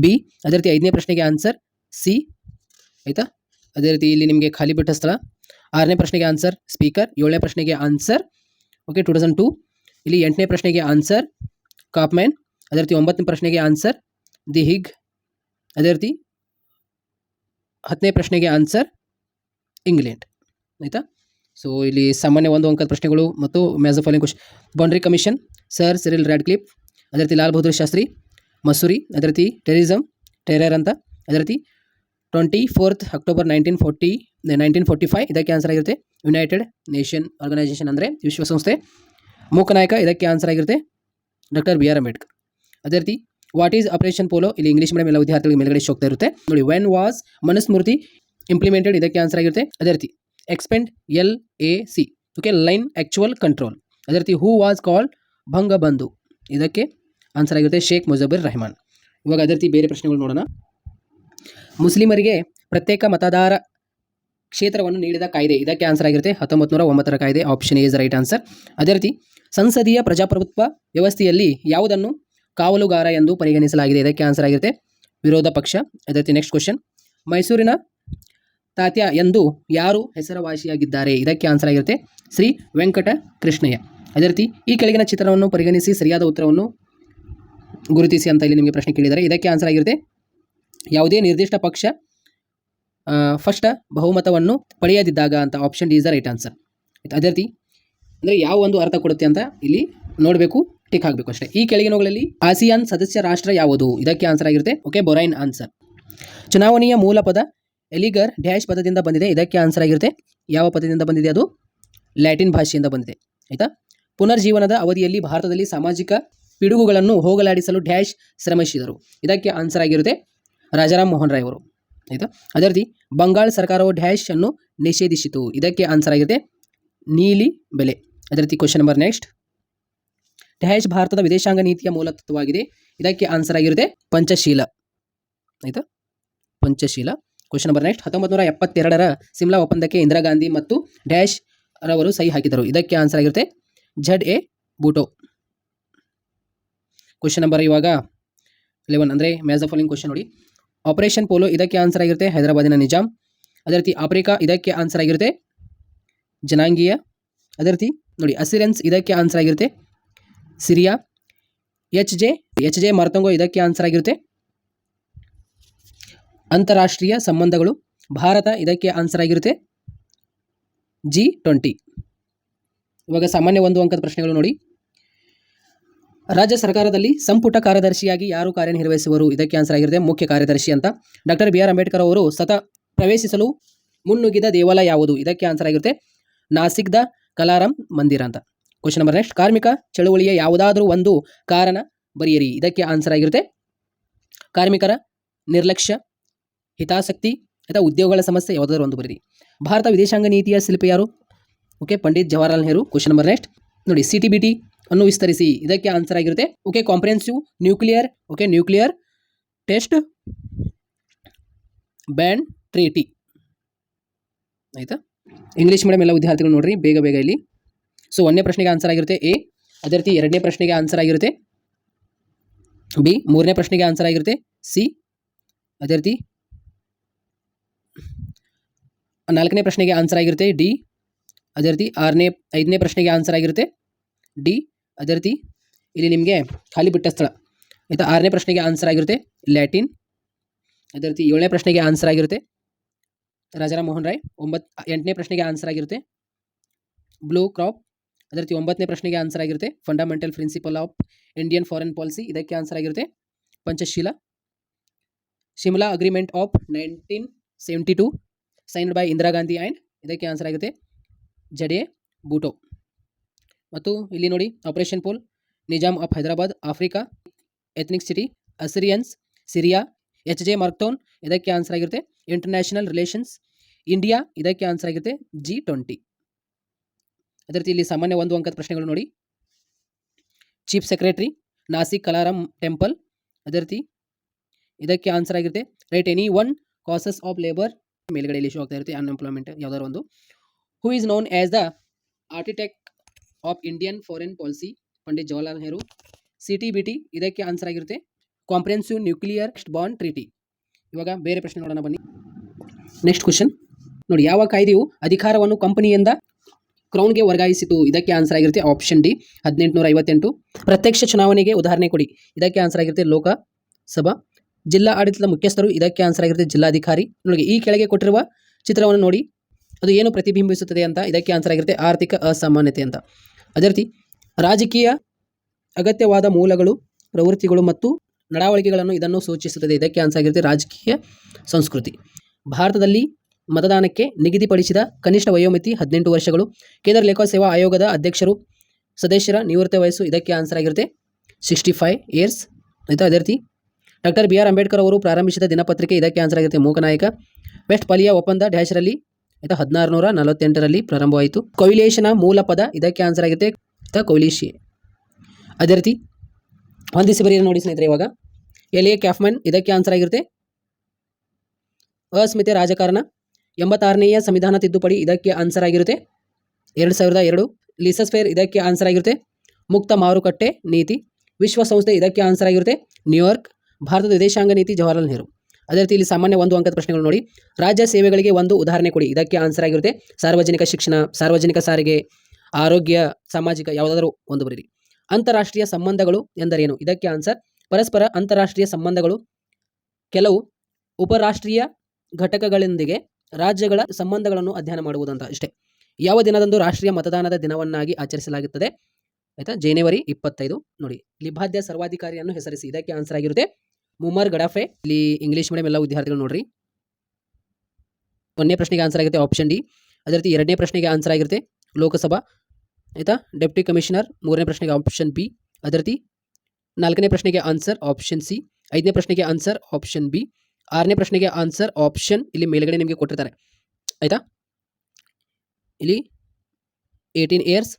B. ಅದೇ ರೀತಿ 5ನೇ ಪ್ರಶ್ನೆಗೆ ಆನ್ಸರ್ C. ಆಯಿತಾ. ಅದೇ ರೀತಿ ಇಲ್ಲಿ ನಿಮಗೆ ಖಾಲಿ ಬಿಟ್ಟ ಸ್ಥಳ. 6ನೇ ಪ್ರಶ್ನೆಗೆ ಆನ್ಸರ್ ಸ್ಪೀಕರ್. 7ನೇ ಪ್ರಶ್ನೆಗೆ ಆನ್ಸರ್ 2002. ಇಲ್ಲಿ 8ನೇ ಪ್ರಶ್ನೆಗೆ ಆನ್ಸರ್ ಕಾಫ್ಮ್ಯಾನ್. ಅದೇ ರೀತಿ 9ನೇ ಪ್ರಶ್ನೆಗೆ ಆನ್ಸರ್ ದಿ ಹಿಗ್. ಅದೇ ರೀತಿ 10ನೇ ಪ್ರಶ್ನೆಗೆ ಆನ್ಸರ್ ಇಂಗ್ಲೆಂಡ್. ಆಯಿತಾ. ಸೊ ಇಲ್ಲಿ ಸಾಮಾನ್ಯ 1 ಅಂಕದ ಪ್ರಶ್ನೆಗಳು ಮತ್ತು mass of following question. Boundary commission sir Cyril Radcliffe. ಅದೇ ರೀತಿ ಲಾಲ್ ಬಹದ್ದೂರ್ ಶಾಸ್ತ್ರಿ ಮಸೂರಿ. ಅದೇ ರೀತಿ ಟೆರರ್ ಅಂತ. ಅದೇ ರೀತಿ 24 ಅಕ್ಟೋಬರ್ 1945 ಇದಕ್ಕೆ ಆನ್ಸರ್ ಆಗಿರುತ್ತೆ ಯುನೈಟೆಡ್ ನೇಷನ್ ಆರ್ಗನೈಸೇಷನ್ ಅಂದರೆ ವಿಶ್ವಸಂಸ್ಥೆ. ಮೂಕನಾಯಕ ಇದಕ್ಕೆ ಆನ್ಸರ್ ಆಗಿರುತ್ತೆ ಡಾಕ್ಟರ್ BR ಅಂಬೇಡ್ಕರ್. ಅದೇ ರೀತಿ ವಾಟ್ ಈಸ್ ಆಪರೇಷನ್ ಪೋಲೋ? ಇಲ್ಲಿ ಇಂಗ್ಲೀಷ್ ಮೀಡಿಯಂ ಎಲ್ಲ ವಿದ್ಯಾರ್ಥಿಗಳಿಗೆ ಮೇಲ್ಗಡೆ ಹೋಗ್ತಾ ಇರುತ್ತೆ ನೋಡಿ. When was Manusmriti implemented? ಇದಕ್ಕೆ ಆನ್ಸರ್ ಆಗಿರುತ್ತೆ. ಅದೇ ರೀತಿ expand LAC line actual control. ಅದೇ ರೀತಿ ಹೂ ವಾಸ್ ಕಾಲ್ಡ್ ಬಂಗಬಂಧು? ಇದಕ್ಕೆ ಆನ್ಸರ್ ಆಗಿರುತ್ತೆ ಶೇಖ್ ಮುಜಿಬುರ್ ರೆಹಮಾನ್. ಇವಾಗ ಅದೇ ರೀತಿ ಬೇರೆ ಪ್ರಶ್ನೆಗಳು ನೋಡೋಣ. ಮುಸ್ಲಿಮರಿಗೆ ಪ್ರತ್ಯೇಕ ಮತದಾರ ಕ್ಷೇತ್ರವನ್ನು ನೀಡಿದ ಕಾಯ್ದೆ? ಇದಕ್ಕೆ ಆನ್ಸರ್ ಆಗಿರುತ್ತೆ 1909 ಕಾಯ್ದೆ. Option A is right answer. ಅದೇ ರೀತಿ ಸಂಸದೀಯ ಪ್ರಜಾಪ್ರಭುತ್ವ ವ್ಯವಸ್ಥೆಯಲ್ಲಿ ಯಾವುದನ್ನು ಕಾವಲುಗಾರ ಎಂದು ಪರಿಗಣಿಸಲಾಗಿದೆ? ಇದಕ್ಕೆ ಆನ್ಸರ್ ಆಗಿರುತ್ತೆ ವಿರೋಧ ಪಕ್ಷ. ಅದೇ ರೀತಿ ನೆಕ್ಸ್ಟ್ ಕ್ವಶನ್. ಮೈಸೂರಿನ ತಾತ್ಯ ಎಂದು ಯಾರು ಹೆಸರುವಾಸಿಯಾಗಿದ್ದಾರೆ? ಇದಕ್ಕೆ ಆನ್ಸರ್ ಆಗಿರುತ್ತೆ ಶ್ರೀ ವೆಂಕಟ ಕೃಷ್ಣಯ್ಯ. ಅದೇ ರೀತಿ ಈ ಕೆಳಗಿನ ಚಿತ್ರವನ್ನು ಪರಿಗಣಿಸಿ ಸರಿಯಾದ ಉತ್ತರವನ್ನು ಗುರುತಿಸಿ ಅಂತ ಇಲ್ಲಿ ನಿಮಗೆ ಪ್ರಶ್ನೆ ಕೇಳಿದ್ದಾರೆ. ಇದಕ್ಕೆ ಆನ್ಸರ್ ಆಗಿರುತ್ತೆ ಯಾವುದೇ ನಿರ್ದಿಷ್ಟ ಪಕ್ಷ ಫಸ್ಟ್ ಬಹುಮತವನ್ನು ಪಡೆಯದಿದ್ದಾಗ ಅಂತ. Option D is the right answer. ಅದೇ ರೀತಿ ಅಂದರೆ ಯಾವ ಒಂದು ಅರ್ಥ ಕೊಡುತ್ತೆ ಅಂತ ಇಲ್ಲಿ ನೋಡಬೇಕು, ಟಿಕ್ ಹಾಕಬೇಕು ಅಷ್ಟೇ. ಈ ಕೆಳಗಿನವುಗಳಲ್ಲಿ ಆಸಿಯಾನ್ ಸದಸ್ಯ ರಾಷ್ಟ್ರ ಯಾವುದು? ಇದಕ್ಕೆ ಆನ್ಸರ್ ಆಗಿರುತ್ತೆ ಬೊರೈನ್ ಆನ್ಸರ್. ಚುನಾವಣೆಯ ಮೂಲ ಪದ ಎಲಿಗರ್ ಡ್ಯಾಶ್ ಪದದಿಂದ ಬಂದಿದೆ. ಇದಕ್ಕೆ ಆನ್ಸರ್ ಆಗಿರುತ್ತೆ ಯಾವ ಪದದಿಂದ ಬಂದಿದೆ? ಅದು ಲ್ಯಾಟಿನ್ ಭಾಷೆಯಿಂದ ಬಂದಿದೆ. ಆಯಿತಾ. ಪುನರ್ಜೀವನದ ಅವಧಿಯಲ್ಲಿ ಭಾರತದಲ್ಲಿ ಸಾಮಾಜಿಕ ಪಿಡುಗುಗಳನ್ನು ಹೋಗಲಾಡಿಸಲು ಡ್ಯಾಶ್ ಶ್ರಮಿಸಿದರು? ಇದಕ್ಕೆ ಆನ್ಸರ್ ಆಗಿರುತ್ತೆ ರಾಜಾರಾಮ್ ಮೋಹನ್ ರಾಯ್ ಅವರು. ಆಯಿತಾ. ಅದೇ ರೀತಿ ಬಂಗಾಳ ಸರ್ಕಾರವು ಡ್ಯಾಶ್ ಅನ್ನು ನಿಷೇಧಿಸಿತು? ಇದಕ್ಕೆ ಆನ್ಸರ್ ಆಗಿರುತ್ತೆ ನೀಲಿ ಬೆಲೆ. ಅದೇ ರೀತಿ ಕ್ವಶನ್ ನಂಬರ್ ನೆಕ್ಸ್ಟ್. ಡ್ಯಾಶ್ ಭಾರತದ ವಿದೇಶಾಂಗ ನೀತಿಯ ಮೂಲತತ್ವವಾಗಿದೆ? ಇದಕ್ಕೆ ಆನ್ಸರ್ ಆಗಿರುತ್ತೆ ಪಂಚಶೀಲ. ಆಯಿತಾ. Panchsheel. Question number next. 1972 Simla ಒಪ್ಪಂದಕ್ಕೆ ಇಂದಿರಾ ಗಾಂಧಿ ಮತ್ತು ಡ್ಯಾಶ್ ರವರು ಸಹಿ ಹಾಕಿದರು? ಇದಕ್ಕೆ ಆನ್ಸರ್ ಆಗಿರುತ್ತೆ ZA ಬೂಟೋ. ಕ್ವಶನ್ ನಂಬರ್ ಇವಾಗ 11 ಅಂದರೆ ಮ್ಯಾಸ್ ಆಫ್ ಫಾಲೋಯಿಂಗ್ ಕ್ವಶನ್ ನೋಡಿ. ಆಪರೇಷನ್ ಪೋಲೋ ಇದಕ್ಕೆ ಆನ್ಸರ್ ಆಗಿರುತ್ತೆ ಹೈದರಾಬಾದಿನ ನಿಜಾಮ್. ಅದೇ ರೀತಿ ಆಫ್ರಿಕಾ ಇದಕ್ಕೆ ಆನ್ಸರ್ ಆಗಿರುತ್ತೆ ಜನಾಂಗೀಯ. ಅದೇ ರೀತಿ ನೋಡಿ ಅಸಿರೆನ್ಸ್ ಇದಕ್ಕೆ ಆನ್ಸರ್ ಆಗಿರುತ್ತೆ ಸಿರಿಯಾ. ಎಚ್ ಜೆ ಮಾರ್ತಂಗೋ ಇದಕ್ಕೆ ಆನ್ಸರ್ ಆಗಿರುತ್ತೆ. ಅಂತಾರಾಷ್ಟ್ರೀಯ ಸಂಬಂಧಗಳು ಭಾರತ ಇದಕ್ಕೆ ಆನ್ಸರ್ ಆಗಿರುತ್ತೆ. G20. ಇವಾಗ ಸಾಮಾನ್ಯ 1 ಅಂಕದ ಪ್ರಶ್ನೆಗಳು ನೋಡಿ. ರಾಜ್ಯ ಸರ್ಕಾರದಲ್ಲಿ ಸಂಪುಟ ಕಾರ್ಯದರ್ಶಿಯಾಗಿ ಯಾರು ಕಾರ್ಯನಿರ್ವಹಿಸುವರು? ಇದಕ್ಕೆ ಆನ್ಸರ್ ಆಗಿರುತ್ತೆ ಮುಖ್ಯ ಕಾರ್ಯದರ್ಶಿ ಅಂತ. ಡಾಕ್ಟರ್ ಬಿ ಆರ್ ಅಂಬೇಡ್ಕರ್ ಅವರು ಪ್ರವೇಶಿಸಲು ಮುನ್ನುಗ್ಗಿದ ದೇವಾಲಯ ಯಾವುದು? ಇದಕ್ಕೆ ಆನ್ಸರ್ ಆಗಿರುತ್ತೆ ನಾಸಿಕ್ದ ಕಲಾರಾಮ್ ಮಂದಿರ ಅಂತ. Question number next. ಕಾರ್ಮಿಕ ಚಳುವಳಿಯ ಯಾವುದಾದ್ರೂ ಒಂದು ಕಾರಣ ಬರೆಯಿರಿ. ಇದಕ್ಕೆ ಆನ್ಸರ್ ಆಗಿರುತ್ತೆ ಕಾರ್ಮಿಕರ ನಿರ್ಲಕ್ಷ್ಯ, ಹಿತಾಸಕ್ತಿ ಅಥವಾ ಉದ್ಯೋಗಗಳ ಸಮಸ್ಯೆ, ಯಾವುದಾದ್ರೂ ಒಂದು ಬರೀರಿ. ಭಾರತ ವಿದೇಶಾಂಗ ನೀತಿಯ ಶಿಲ್ಪಿ ಯಾರು? Okay, Pandit Jawaharlal Nehru. Question number next ನೋಡಿ. CTBT ಅನ್ನು ವಿಸ್ತರಿಸಿ. ಇದಕ್ಕೆ ಆನ್ಸರ್ ಆಗಿರುತ್ತೆ okay comprehensive nuclear test ban treaty. ಆಯಿತಾ? ಇಂಗ್ಲೀಷ್ ಮೀಡಿಯಂ ಎಲ್ಲ ವಿದ್ಯಾರ್ಥಿಗಳು ನೋಡ್ರಿ ಬೇಗ ಇಲ್ಲಿ. ಸೊ 1ನೇ ಪ್ರಶ್ನೆಗೆ ಆನ್ಸರ್ ಆಗಿರುತ್ತೆ ಎ. ಅದೇ ರೀತಿ 2ನೇ ಪ್ರಶ್ನೆಗೆ ಆನ್ಸರ್ ಆಗಿರುತ್ತೆ ಬಿ. 3ನೇ ಪ್ರಶ್ನೆಗೆ ಆನ್ಸರ್ ಆಗಿರುತ್ತೆ ಸಿ. ಅದೇ ರೀತಿ 4ನೇ ಪ್ರಶ್ನೆಗೆ ಆನ್ಸರ್ ಆಗಿರುತ್ತೆ ಡಿ. ಅದೇ ರೀತಿ 5ನೇ ಪ್ರಶ್ನೆಗೆ ಆನ್ಸರ್ ಆಗಿರುತ್ತೆ ಡಿ. ಅದೇ ರೀತಿ ಇಲ್ಲಿ ನಿಮಗೆ ಖಾಲಿ ಬಿಟ್ಟ ಸ್ಥಳ ಆಯಿತಾ. 6ನೇ ಪ್ರಶ್ನೆಗೆ ಆನ್ಸರ್ ಆಗಿರುತ್ತೆ ಲ್ಯಾಟಿನ್. ಅದೇ ರೀತಿ 7ನೇ ಪ್ರಶ್ನೆಗೆ ಆನ್ಸರ್ ಆಗಿರುತ್ತೆ ರಾಜಾರಾಮ್ ಮೋಹನ್ ರಾಯ್. 8ನೇ ಪ್ರಶ್ನೆಗೆ ಆನ್ಸರ್ ಆಗಿರುತ್ತೆ ಬ್ಲೂ ಕ್ರಾಪ್. ಅದೇ ರೀತಿ 9ನೇ ಪ್ರಶ್ನೆಗೆ ಆನ್ಸರ್ ಆಗಿರುತ್ತೆ fundamental principle of Indian foreign policy. ಇದಕ್ಕೆ ಆನ್ಸರ್ ಆಗಿರುತ್ತೆ Panchsheel. Shimla agreement of 1972 signed by Indira Gandhi and ಇದಕ್ಕೆ ಆನ್ಸರ್ ಆಗುತ್ತೆ ಜಡೆ ಬೂಟೋ. ಮತ್ತು ಇಲ್ಲಿ ನೋಡಿ operation polo, Nizam of Hyderabad, Africa, ethnic city, Assyrians, Syria, H J ಮಾರ್ಕ್ಟೌನ್ ಇದಕ್ಕೆ ಆನ್ಸರ್ ಆಗಿರುತ್ತೆ ಇಂಟರ್ನ್ಯಾಷನಲ್ ರಿಲೇಷನ್ಸ್, ಇಂಡಿಯಾ ಇದಕ್ಕೆ ಆನ್ಸರ್ ಆಗಿರುತ್ತೆ G20. ಅದೇ ರೀತಿ ಇಲ್ಲಿ ಸಾಮಾನ್ಯ 1 ಅಂಕದ ಪ್ರಶ್ನೆಗಳು ನೋಡಿ. Chief secretary Nashik Kalaram temple. ಅದೇ ರೀತಿ ಇದಕ್ಕೆ ಆನ್ಸರ್ ಆಗಿರುತ್ತೆ write any one causes of labour. ಮೇಲ್ಗಡೆಯಲ್ಲಿ ಶೋ ಆಗ್ತಾ ಇರುತ್ತೆ ಅನ್ಎಂಪ್ಲಾಯ್ಮೆಂಟ್ ಯಾವ್ದಾದ್ರು ಒಂದು. Who is known as the architect of Indian foreign policy? Pandit Jawaharlal Nehru. CTBT ಇದಕ್ಕೆ ಆನ್ಸರ್ ಆಗಿರುತ್ತೆ ಕಾಂಪ್ರಿಹೆನ್ಸಿವ್ ನ್ಯೂಕ್ಲಿಯರ್ ಬಾಂಡ್ ಟ್ರೀಟಿ. ಇವಾಗ ಬೇರೆ ಪ್ರಶ್ನೆ ನೋಡೋಣ ಬನ್ನಿ. ನೆಕ್ಸ್ಟ್ ಕ್ವಶನ್ ನೋಡಿ. ಯಾವ ಕಾಯ್ದೆಯು ಅಧಿಕಾರವನ್ನು ಕಂಪನಿಯಿಂದ ಕ್ರೌನ್ಗೆ ವರ್ಗಾಯಿಸಿತು? ಇದಕ್ಕೆ ಆನ್ಸರ್ ಆಗಿರುತ್ತೆ ಆಪ್ಷನ್ ಡಿ 1858. ಪ್ರತ್ಯಕ್ಷ ಚುನಾವಣೆಗೆ ಉದಾಹರಣೆ ಕೊಡಿ. ಇದಕ್ಕೆ ಆನ್ಸರ್ ಆಗಿರುತ್ತೆ ಲೋಕಸಭಾ. ಜಿಲ್ಲಾ ಆಡಳಿತದ ಮುಖ್ಯಸ್ಥರು. ಇದಕ್ಕೆ ಆನ್ಸರ್ ಆಗಿರುತ್ತೆ ಜಿಲ್ಲಾಧಿಕಾರಿ. ನೋಡಿ ಈ ಕೆಳಗೆ ಕೊಟ್ಟಿರುವ ಚಿತ್ರವನ್ನು ನೋಡಿ, ಅದು ಏನು ಪ್ರತಿಬಿಂಬಿಸುತ್ತದೆ ಅಂತ. ಇದಕ್ಕೆ ಆನ್ಸರ್ ಆಗಿರುತ್ತೆ ಆರ್ಥಿಕ ಅಸಮಾನತೆ ಅಂತ. ಅದೇ ರೀತಿ ರಾಜಕೀಯ ಅಗತ್ಯವಾದ ಮೂಲಗಳು, ಪ್ರವೃತ್ತಿಗಳು ಮತ್ತು ನಡವಳಿಕೆಗಳನ್ನು ಇದನ್ನು ಸೂಚಿಸುತ್ತದೆ. ಇದಕ್ಕೆ ಆನ್ಸರ್ ಆಗಿರುತ್ತೆ ರಾಜಕೀಯ ಸಂಸ್ಕೃತಿ. ಭಾರತದಲ್ಲಿ ಮತದಾನಕ್ಕೆ ನಿಗದಿಪಡಿಸಿದ ಕನಿಷ್ಠ ವಯೋಮಿತಿ 18 ವರ್ಷಗಳು. ಕೇಂದ್ರ ಲೇಖಾ ಸೇವಾ ಆಯೋಗದ ಅಧ್ಯಕ್ಷರು ಸದಸ್ಯರ ನಿವೃತ್ತಿ ವಯಸ್ಸು. ಇದಕ್ಕೆ ಆನ್ಸರ್ ಆಗಿರುತ್ತೆ 65 ಇಯರ್ಸ್ ಆಯಿತಾ. ಅದೇ ರೀತಿ ಡಾಕ್ಟರ್ ಬಿ ಆರ್ ಅಂಬೇಡ್ಕರ್ ಅವರು ಪ್ರಾರಂಭಿಸಿದ ದಿನಪತ್ರಿಕೆ. ಇದಕ್ಕೆ ಆನ್ಸರ್ ಆಗಿರುತ್ತೆ ಮೂಕನಾಯಕ. ವೆಸ್ಟ್ ಪಾಲಿಯಾ ಒಪ್ಪಂದ ಡ್ಯಾಶ್ರಲ್ಲಿ ಆಯಿತಾ 1648ರಲ್ಲಿ ಪ್ರಾರಂಭವಾಯಿತು. ಕೊಯ್ಲೇಶನ ಮೂಲ ಪದ. ಇದಕ್ಕೆ ಆನ್ಸರ್ ಆಗಿರುತ್ತೆ ಕೊಯ್ಲೇಶಿ. ಅದೇ ರೀತಿ ಹೊಂದಿಸಿ ಬರೀರಿ ನೋಡಿ ಸ್ನೇಹಿತರೆ. ಇವಾಗ ಎಲಿಯಾ ಕ್ಯಾಫ್ಮನ್. ಇದಕ್ಕೆ ಆನ್ಸರ್ ಆಗಿರುತ್ತೆ ಅಸ್ಮಿತೆ ರಾಜಕಾರಣ. 86ನೇಯ ಸಂವಿಧಾನ ತಿದ್ದುಪಡಿ. ಇದಕ್ಕೆ ಆನ್ಸರ್ ಆಗಿರುತ್ತೆ 2002. ಲಿಸಸ್ಫೇರ್. ಇದಕ್ಕೆ ಆನ್ಸರ್ ಆಗಿರುತ್ತೆ ಮುಕ್ತ ಮಾರುಕಟ್ಟೆ ನೀತಿ. ವಿಶ್ವಸಂಸ್ಥೆ. ಇದಕ್ಕೆ ಆನ್ಸರ್ ಆಗಿರುತ್ತೆ ನ್ಯೂಯಾರ್ಕ್. ಭಾರತದ ವಿದೇಶಾಂಗ ನೀತಿ ಜವಾಹರ್ಲಾಲ್ ನೆಹರು. ಅದೇ ರೀತಿ ಇಲ್ಲಿ ಸಾಮಾನ್ಯ 1 ಅಂಕದ ಪ್ರಶ್ನೆಗಳು ನೋಡಿ. ರಾಜ್ಯ ಸೇವೆಗಳಿಗೆ ಒಂದು ಉದಾಹರಣೆ ಕೊಡಿ. ಇದಕ್ಕೆ ಆನ್ಸರ್ ಆಗಿರುತ್ತೆ ಸಾರ್ವಜನಿಕ ಶಿಕ್ಷಣ, ಸಾರ್ವಜನಿಕ ಸಾರಿಗೆ, ಆರೋಗ್ಯ, ಸಾಮಾಜಿಕ, ಯಾವುದಾದ್ರೂ ಒಂದು ಬರೀರಿ. ಅಂತಾರಾಷ್ಟ್ರೀಯ ಸಂಬಂಧಗಳು ಎಂದರೇನು? ಇದಕ್ಕೆ ಆನ್ಸರ್ ಪರಸ್ಪರ ಅಂತಾರಾಷ್ಟ್ರೀಯ ಸಂಬಂಧಗಳು ಕೆಲವು ಉಪರಾಷ್ಟ್ರೀಯ ಘಟಕಗಳೊಂದಿಗೆ ರಾಜ್ಯಗಳ ಸಂಬಂಧಗಳನ್ನು ಅಧ್ಯಯನ ಮಾಡುವುದಂತ ಇಷ್ಟೇ. ಯಾವ ದಿನದಂದು ರಾಷ್ಟ್ರೀಯ ಮತದಾನದ ದಿನವನ್ನಾಗಿ ಆಚರಿಸಲಾಗುತ್ತದೆ? ಆಯಿತಾ, ಜನವರಿ 25. ನೋಡಿ ಲಿಬಾದ್ಯ ಸರ್ವಾಧಿಕಾರಿಯನ್ನು ಹೆಸರಿಸಿ. ಇದಕ್ಕೆ ಆನ್ಸರ್ ಆಗಿರುತ್ತೆ ಮುಮ್ಮರ್ ಗಡಾಫೆ. ಇಲ್ಲಿ ಇಂಗ್ಲೀಷ್ ಮೀಡಿಯಂ ಎಲ್ಲ ವಿದ್ಯಾರ್ಥಿಗಳು ನೋಡ್ರಿ. 1ನೇ ಪ್ರಶ್ನೆಗೆ ಆನ್ಸರ್ ಆಗುತ್ತೆ ಆಪ್ಷನ್ ಡಿ. ಅದೇ ರೀತಿ 2ನೇ ಪ್ರಶ್ನೆಗೆ ಆನ್ಸರ್ ಆಗಿರುತ್ತೆ ಲೋಕಸಭಾ ಆಯಿತಾ ಡೆಪ್ಟಿ ಕಮಿಷನರ್. 3ನೇ ಪ್ರಶ್ನೆಗೆ ಆಪ್ಷನ್ ಬಿ. ಅದೇ ರೀತಿ 4ನೇ ಪ್ರಶ್ನೆಗೆ ಆನ್ಸರ್ ಆಪ್ಷನ್ ಸಿ. 5ನೇ ಪ್ರಶ್ನೆಗೆ ಆನ್ಸರ್ ಆಪ್ಷನ್ ಬಿ. 6ನೇ ಪ್ರಶ್ನೆಗೆ ಆನ್ಸರ್ ಆಪ್ಷನ್ ಇಲ್ಲಿ ಮೇಲ್ಗಡೆ ನಿಮಗೆ ಕೊಟ್ಟಿರ್ತಾರೆ ಆಯಿತಾ. ಇಲ್ಲಿ 18 ಇಯರ್ಸ್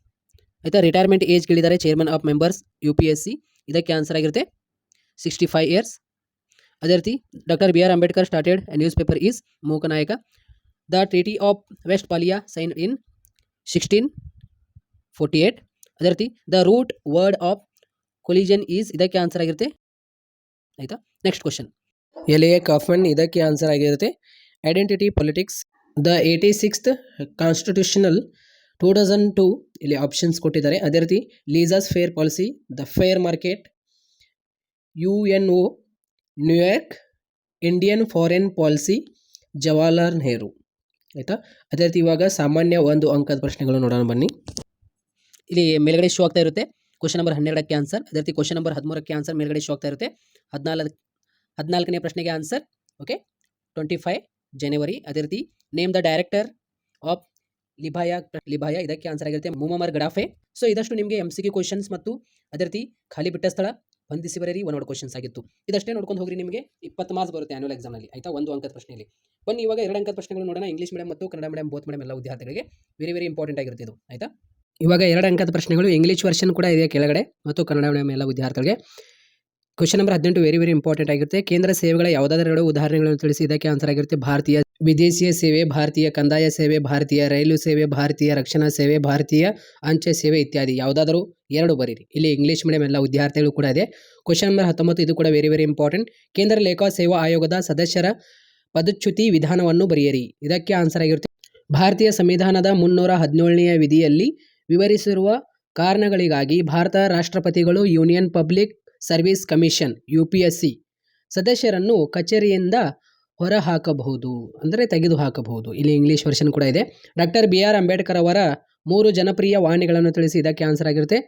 ಆಯಿತಾ. ರಿಟೈರ್ಮೆಂಟ್ ಏಜ್ ಕೇಳಿದ್ದಾರೆ ಚೇರ್ಮನ್ ಆಫ್ ಮೆಂಬರ್ಸ್ UPSC. ಇದಕ್ಕೆ ಆನ್ಸರ್ ಆಗಿರುತ್ತೆ 65 ಇಯರ್ಸ್. ಅದೇ ರೀತಿ doctor B R Ambedkar started a newspaper is Mooknayak. The treaty of Westphalia sign in 1648. ಅದೇ ರೀತಿ the root word of collision is. ಇದಕ್ಕೆ ಆನ್ಸರ್ ಆಗಿರುತ್ತೆ ಆಯಿತಾ. Next question Elia Kaufman. ಇದಕ್ಕೆ ಆನ್ಸರ್ ಆಗಿರುತ್ತೆ identity politics. The 86th constitutional 2002 ಇಲ್ಲಿ ಆಪ್ಷನ್ಸ್ ಕೊಟ್ಟಿದ್ದಾರೆ. ಅದೇ ರೀತಿ laissez faire policy, the fair market, UNO, New York, Indian foreign policy, Jawaharlal Nehru. ಆಯಿತಾ. ಅದೇ ರೀತಿ ಇವಾಗ ಸಾಮಾನ್ಯ 1 ಅಂಕದ ಪ್ರಶ್ನೆಗಳು ನೋಡೋಣ ಬನ್ನಿ. ಇಲ್ಲಿ ಮೇಲ್ಗಡೆ ಶೋ ಆಗ್ತಾ ಇರುತ್ತೆ ಕ್ವಶನ್ ನಂಬರ್ 12ಕ್ಕೆ ಆನ್ಸರ್. ಅದೇ ರೀತಿ ಕ್ವಶನ್ ನಂಬರ್ 13ಕ್ಕೆ ಆನ್ಸರ್ ಮೇಲ್ಗಡೆ ಶೋ ಆಗ್ತಾ ಇರುತ್ತೆ. 14ನೇ ಪ್ರಶ್ನೆಗೆ ಆನ್ಸರ್. ಓಕೆ, 25 ಜನವರಿ. ಅದೇ ರೀತಿ ನೇಮ್ ದ ಡೈರೆಕ್ಟರ್ ಆಫ್ ಲಿಬಾಯ ಇದಕ್ಕೆ ಆನ್ಸರ್ ಆಗಿರುತ್ತೆ ಮುಮಮ್ಮರ್ ಗಡಾಫೆ. ಸೊ ಇದಷ್ಟು ನಿಮಗೆ MCQ ಕ್ವಶನ್ಸ್ ಮತ್ತು ಅದೇ ರೀತಿ ಖಾಲಿ ಬಿಟ್ಟ ಸ್ಥಳ, ಹೊಂದಿಸಿ ಬರೆಯಿರಿ, 1 ಕ್ವಶನ್ಸ್ ಆಗಿತ್ತು. ಇದಷ್ಟೇ ನೋಡ್ಕೊಂಡು ಹೋಗ್ರಿ, ನಿಮಗೆ 20 ಮಾರ್ಕ್ಸ್ ಬರುತ್ತೆ ಆನ್ಯುವಲ್ ಎಕ್ಸಾಮ್ನಲ್ಲಿ. ಆಯಿತಾ, 1 ಅಂಕದ ಪ್ರಶ್ನೆಯಲ್ಲಿ. ಬನ್ನಿ ಇವಾಗ 2 ಅಂಕದ ಪ್ರಶ್ನೆಗಳು ನೋಡೋಣ. ಇಂಗ್ಲೀಷ್ ಮೀಡಿಯಂ ಮತ್ತು ಕನ್ನಡ ಮೀಡಿಯಂ ಬೋತ್ ಮೀಡಿಯಂ ಎಲ್ಲ ವಿದ್ಯಾರ್ಥಿಗಳಿಗೆ ವೆರಿ ಇಂಪಾರ್ಟೆಂಟ್ ಆಗಿರುತ್ತೆ ಇದು. ಆಯಿತಾ, ಇವಾಗ 2 ಅಂಕದ ಪ್ರಶ್ನೆಗಳು ಇಂಗ್ಲೀಷ್ ವರ್ಷನ್ ಕೂಡ ಇದೆ ಕೆಳಗಡೆ, ಮತ್ತು ಕನ್ನಡ ಮೀಡಿಯಂ ಎಲ್ಲ ವಿದ್ಯಾರ್ಥಿಗಳಿಗೆ. ಕ್ವಶನ್ ನಂಬರ್ 18 ವೆರಿ ಇಂಪಾರ್ಟೆಂಟ್ ಆಗಿರುತ್ತೆ. ಕೇಂದ್ರ ಸೇವೆಗಳ ಯಾವುದಾದರೂ 2 ಉದಾಹರಣೆಗಳನ್ನು ತಿಳಿಸಿ. ಇದಕ್ಕೆ ಆನ್ಸರ್ ಆಗಿರುತ್ತೆ ಭಾರತೀಯ ವಿದೇಶೀಯ ಸೇವೆ, ಭಾರತೀಯ ಕಂದಾಯ ಸೇವೆ, ಭಾರತೀಯ ರೈಲು ಸೇವೆ, ಭಾರತೀಯ ರಕ್ಷಣಾ ಸೇವೆ, ಭಾರತೀಯ ಅಂಚೆ ಸೇವೆ ಇತ್ಯಾದಿ. ಯಾವುದಾದರೂ 2 ಬರೀರಿ. ಇಲ್ಲಿ ಇಂಗ್ಲೀಷ್ ಮೀಡಿಯಂ ಎಲ್ಲ ವಿದ್ಯಾರ್ಥಿಗಳು ಕೂಡ ಇದೆ. ಕ್ವಶನ್ ನಂಬರ್ 19 ಇದು ಕೂಡ ವೆರಿ ಇಂಪಾರ್ಟೆಂಟ್. ಕೇಂದ್ರ ಲೇಖಾ ಸೇವಾ ಆಯೋಗದ ಸದಸ್ಯರ ಪದಚ್ಯುತಿ ವಿಧಾನವನ್ನು ಬರೆಯಿರಿ. ಇದಕ್ಕೆ ಆನ್ಸರ್ ಆಗಿರುತ್ತೆ ಭಾರತೀಯ ಸಂವಿಧಾನದ 317ನೇ ವಿಧಿಯಲ್ಲಿ ವಿವರಿಸಿರುವ ಕಾರಣಗಳಿಗಾಗಿ ಭಾರತ ರಾಷ್ಟ್ರಪತಿಗಳು union public service commission UPSC ಸದಸ್ಯರನ್ನು ಕಚೇರಿಯಿಂದ ಹೊರಹಾಕಬಹುದು, ಅಂದರೆ ತೆಗೆದುಹಾಕಬಹುದು. ಇಲ್ಲಿ ಇಂಗ್ಲೀಷ್ ವರ್ಷನ್ ಕೂಡ ಇದೆ. ಡಾಕ್ಟರ್ BR ಅಂಬೇಡ್ಕರ್ ಅವರ 3 ಜನಪ್ರಿಯ ವಾಣಿಗಳನ್ನು ತಿಳಿಸಿ. ಇದಕ್ಕೆ ಆನ್ಸರ್ ಆಗಿರುತ್ತೆ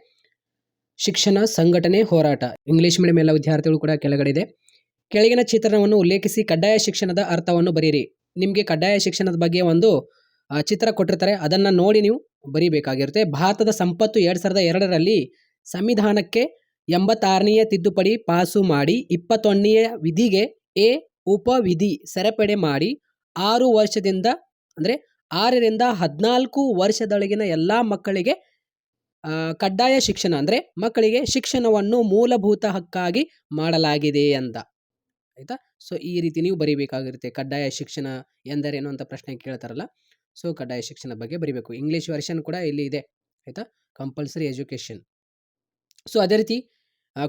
ಶಿಕ್ಷಣ, ಸಂಘಟನೆ, ಹೋರಾಟ. ಇಂಗ್ಲೀಷ್ ಮೀಡಿಯಂ ಎಲ್ಲ ವಿದ್ಯಾರ್ಥಿಗಳು ಕೂಡ ಕೆಳಗಡೆ ಇದೆ. ಕೆಳಗಿನ ಚಿತ್ರಣವನ್ನು ಉಲ್ಲೇಖಿಸಿ ಕಡ್ಡಾಯ ಶಿಕ್ಷಣದ ಅರ್ಥವನ್ನು ಬರೀರಿ. ನಿಮಗೆ ಕಡ್ಡಾಯ ಶಿಕ್ಷಣದ ಬಗ್ಗೆ ಒಂದು ಚಿತ್ರ ಕೊಟ್ಟಿರ್ತಾರೆ, ಅದನ್ನು ನೋಡಿ ನೀವು ಬರೀಬೇಕಾಗಿರುತ್ತೆ. ಭಾರತದ ಸಂಪತ್ತು 2002ರಲ್ಲಿ ಸಂವಿಧಾನಕ್ಕೆ 86ನೇ ತಿದ್ದುಪಡಿ ಪಾಸು ಮಾಡಿ 21ನೇ ವಿಧಿಗೆ ಉಪವಿಧಿ ಸೇರ್ಪಡೆ ಮಾಡಿ 6 ವರ್ಷದಿಂದ ಅಂದರೆ 6ರಿಂದ 14 ವರ್ಷದೊಳಗಿನ ಎಲ್ಲ ಮಕ್ಕಳಿಗೆ ಕಡ್ಡಾಯ ಶಿಕ್ಷಣ ಅಂದರೆ ಮಕ್ಕಳಿಗೆ ಶಿಕ್ಷಣವನ್ನು ಮೂಲಭೂತ ಹಕ್ಕಾಗಿ ಮಾಡಲಾಗಿದೆ ಅಂತ. ಆಯಿತಾ, ಸೊ ಈ ರೀತಿ ನೀವು ಬರೀಬೇಕಾಗಿರುತ್ತೆ. ಕಡ್ಡಾಯ ಶಿಕ್ಷಣ ಎಂದರೇನು ಅಂತ ಪ್ರಶ್ನೆ ಕೇಳ್ತಾರಲ್ಲ, ಸೊ ಕಡ್ಡಾಯ ಶಿಕ್ಷಣ ಬಗ್ಗೆ ಬರೀಬೇಕು. ಇಂಗ್ಲೀಷ್ ವರ್ಷನ್ ಕೂಡ ಇಲ್ಲಿ ಇದೆ. ಆಯಿತಾ, ಕಂಪಲ್ಸರಿ ಎಜುಕೇಷನ್. ಸೊ ಅದೇ ರೀತಿ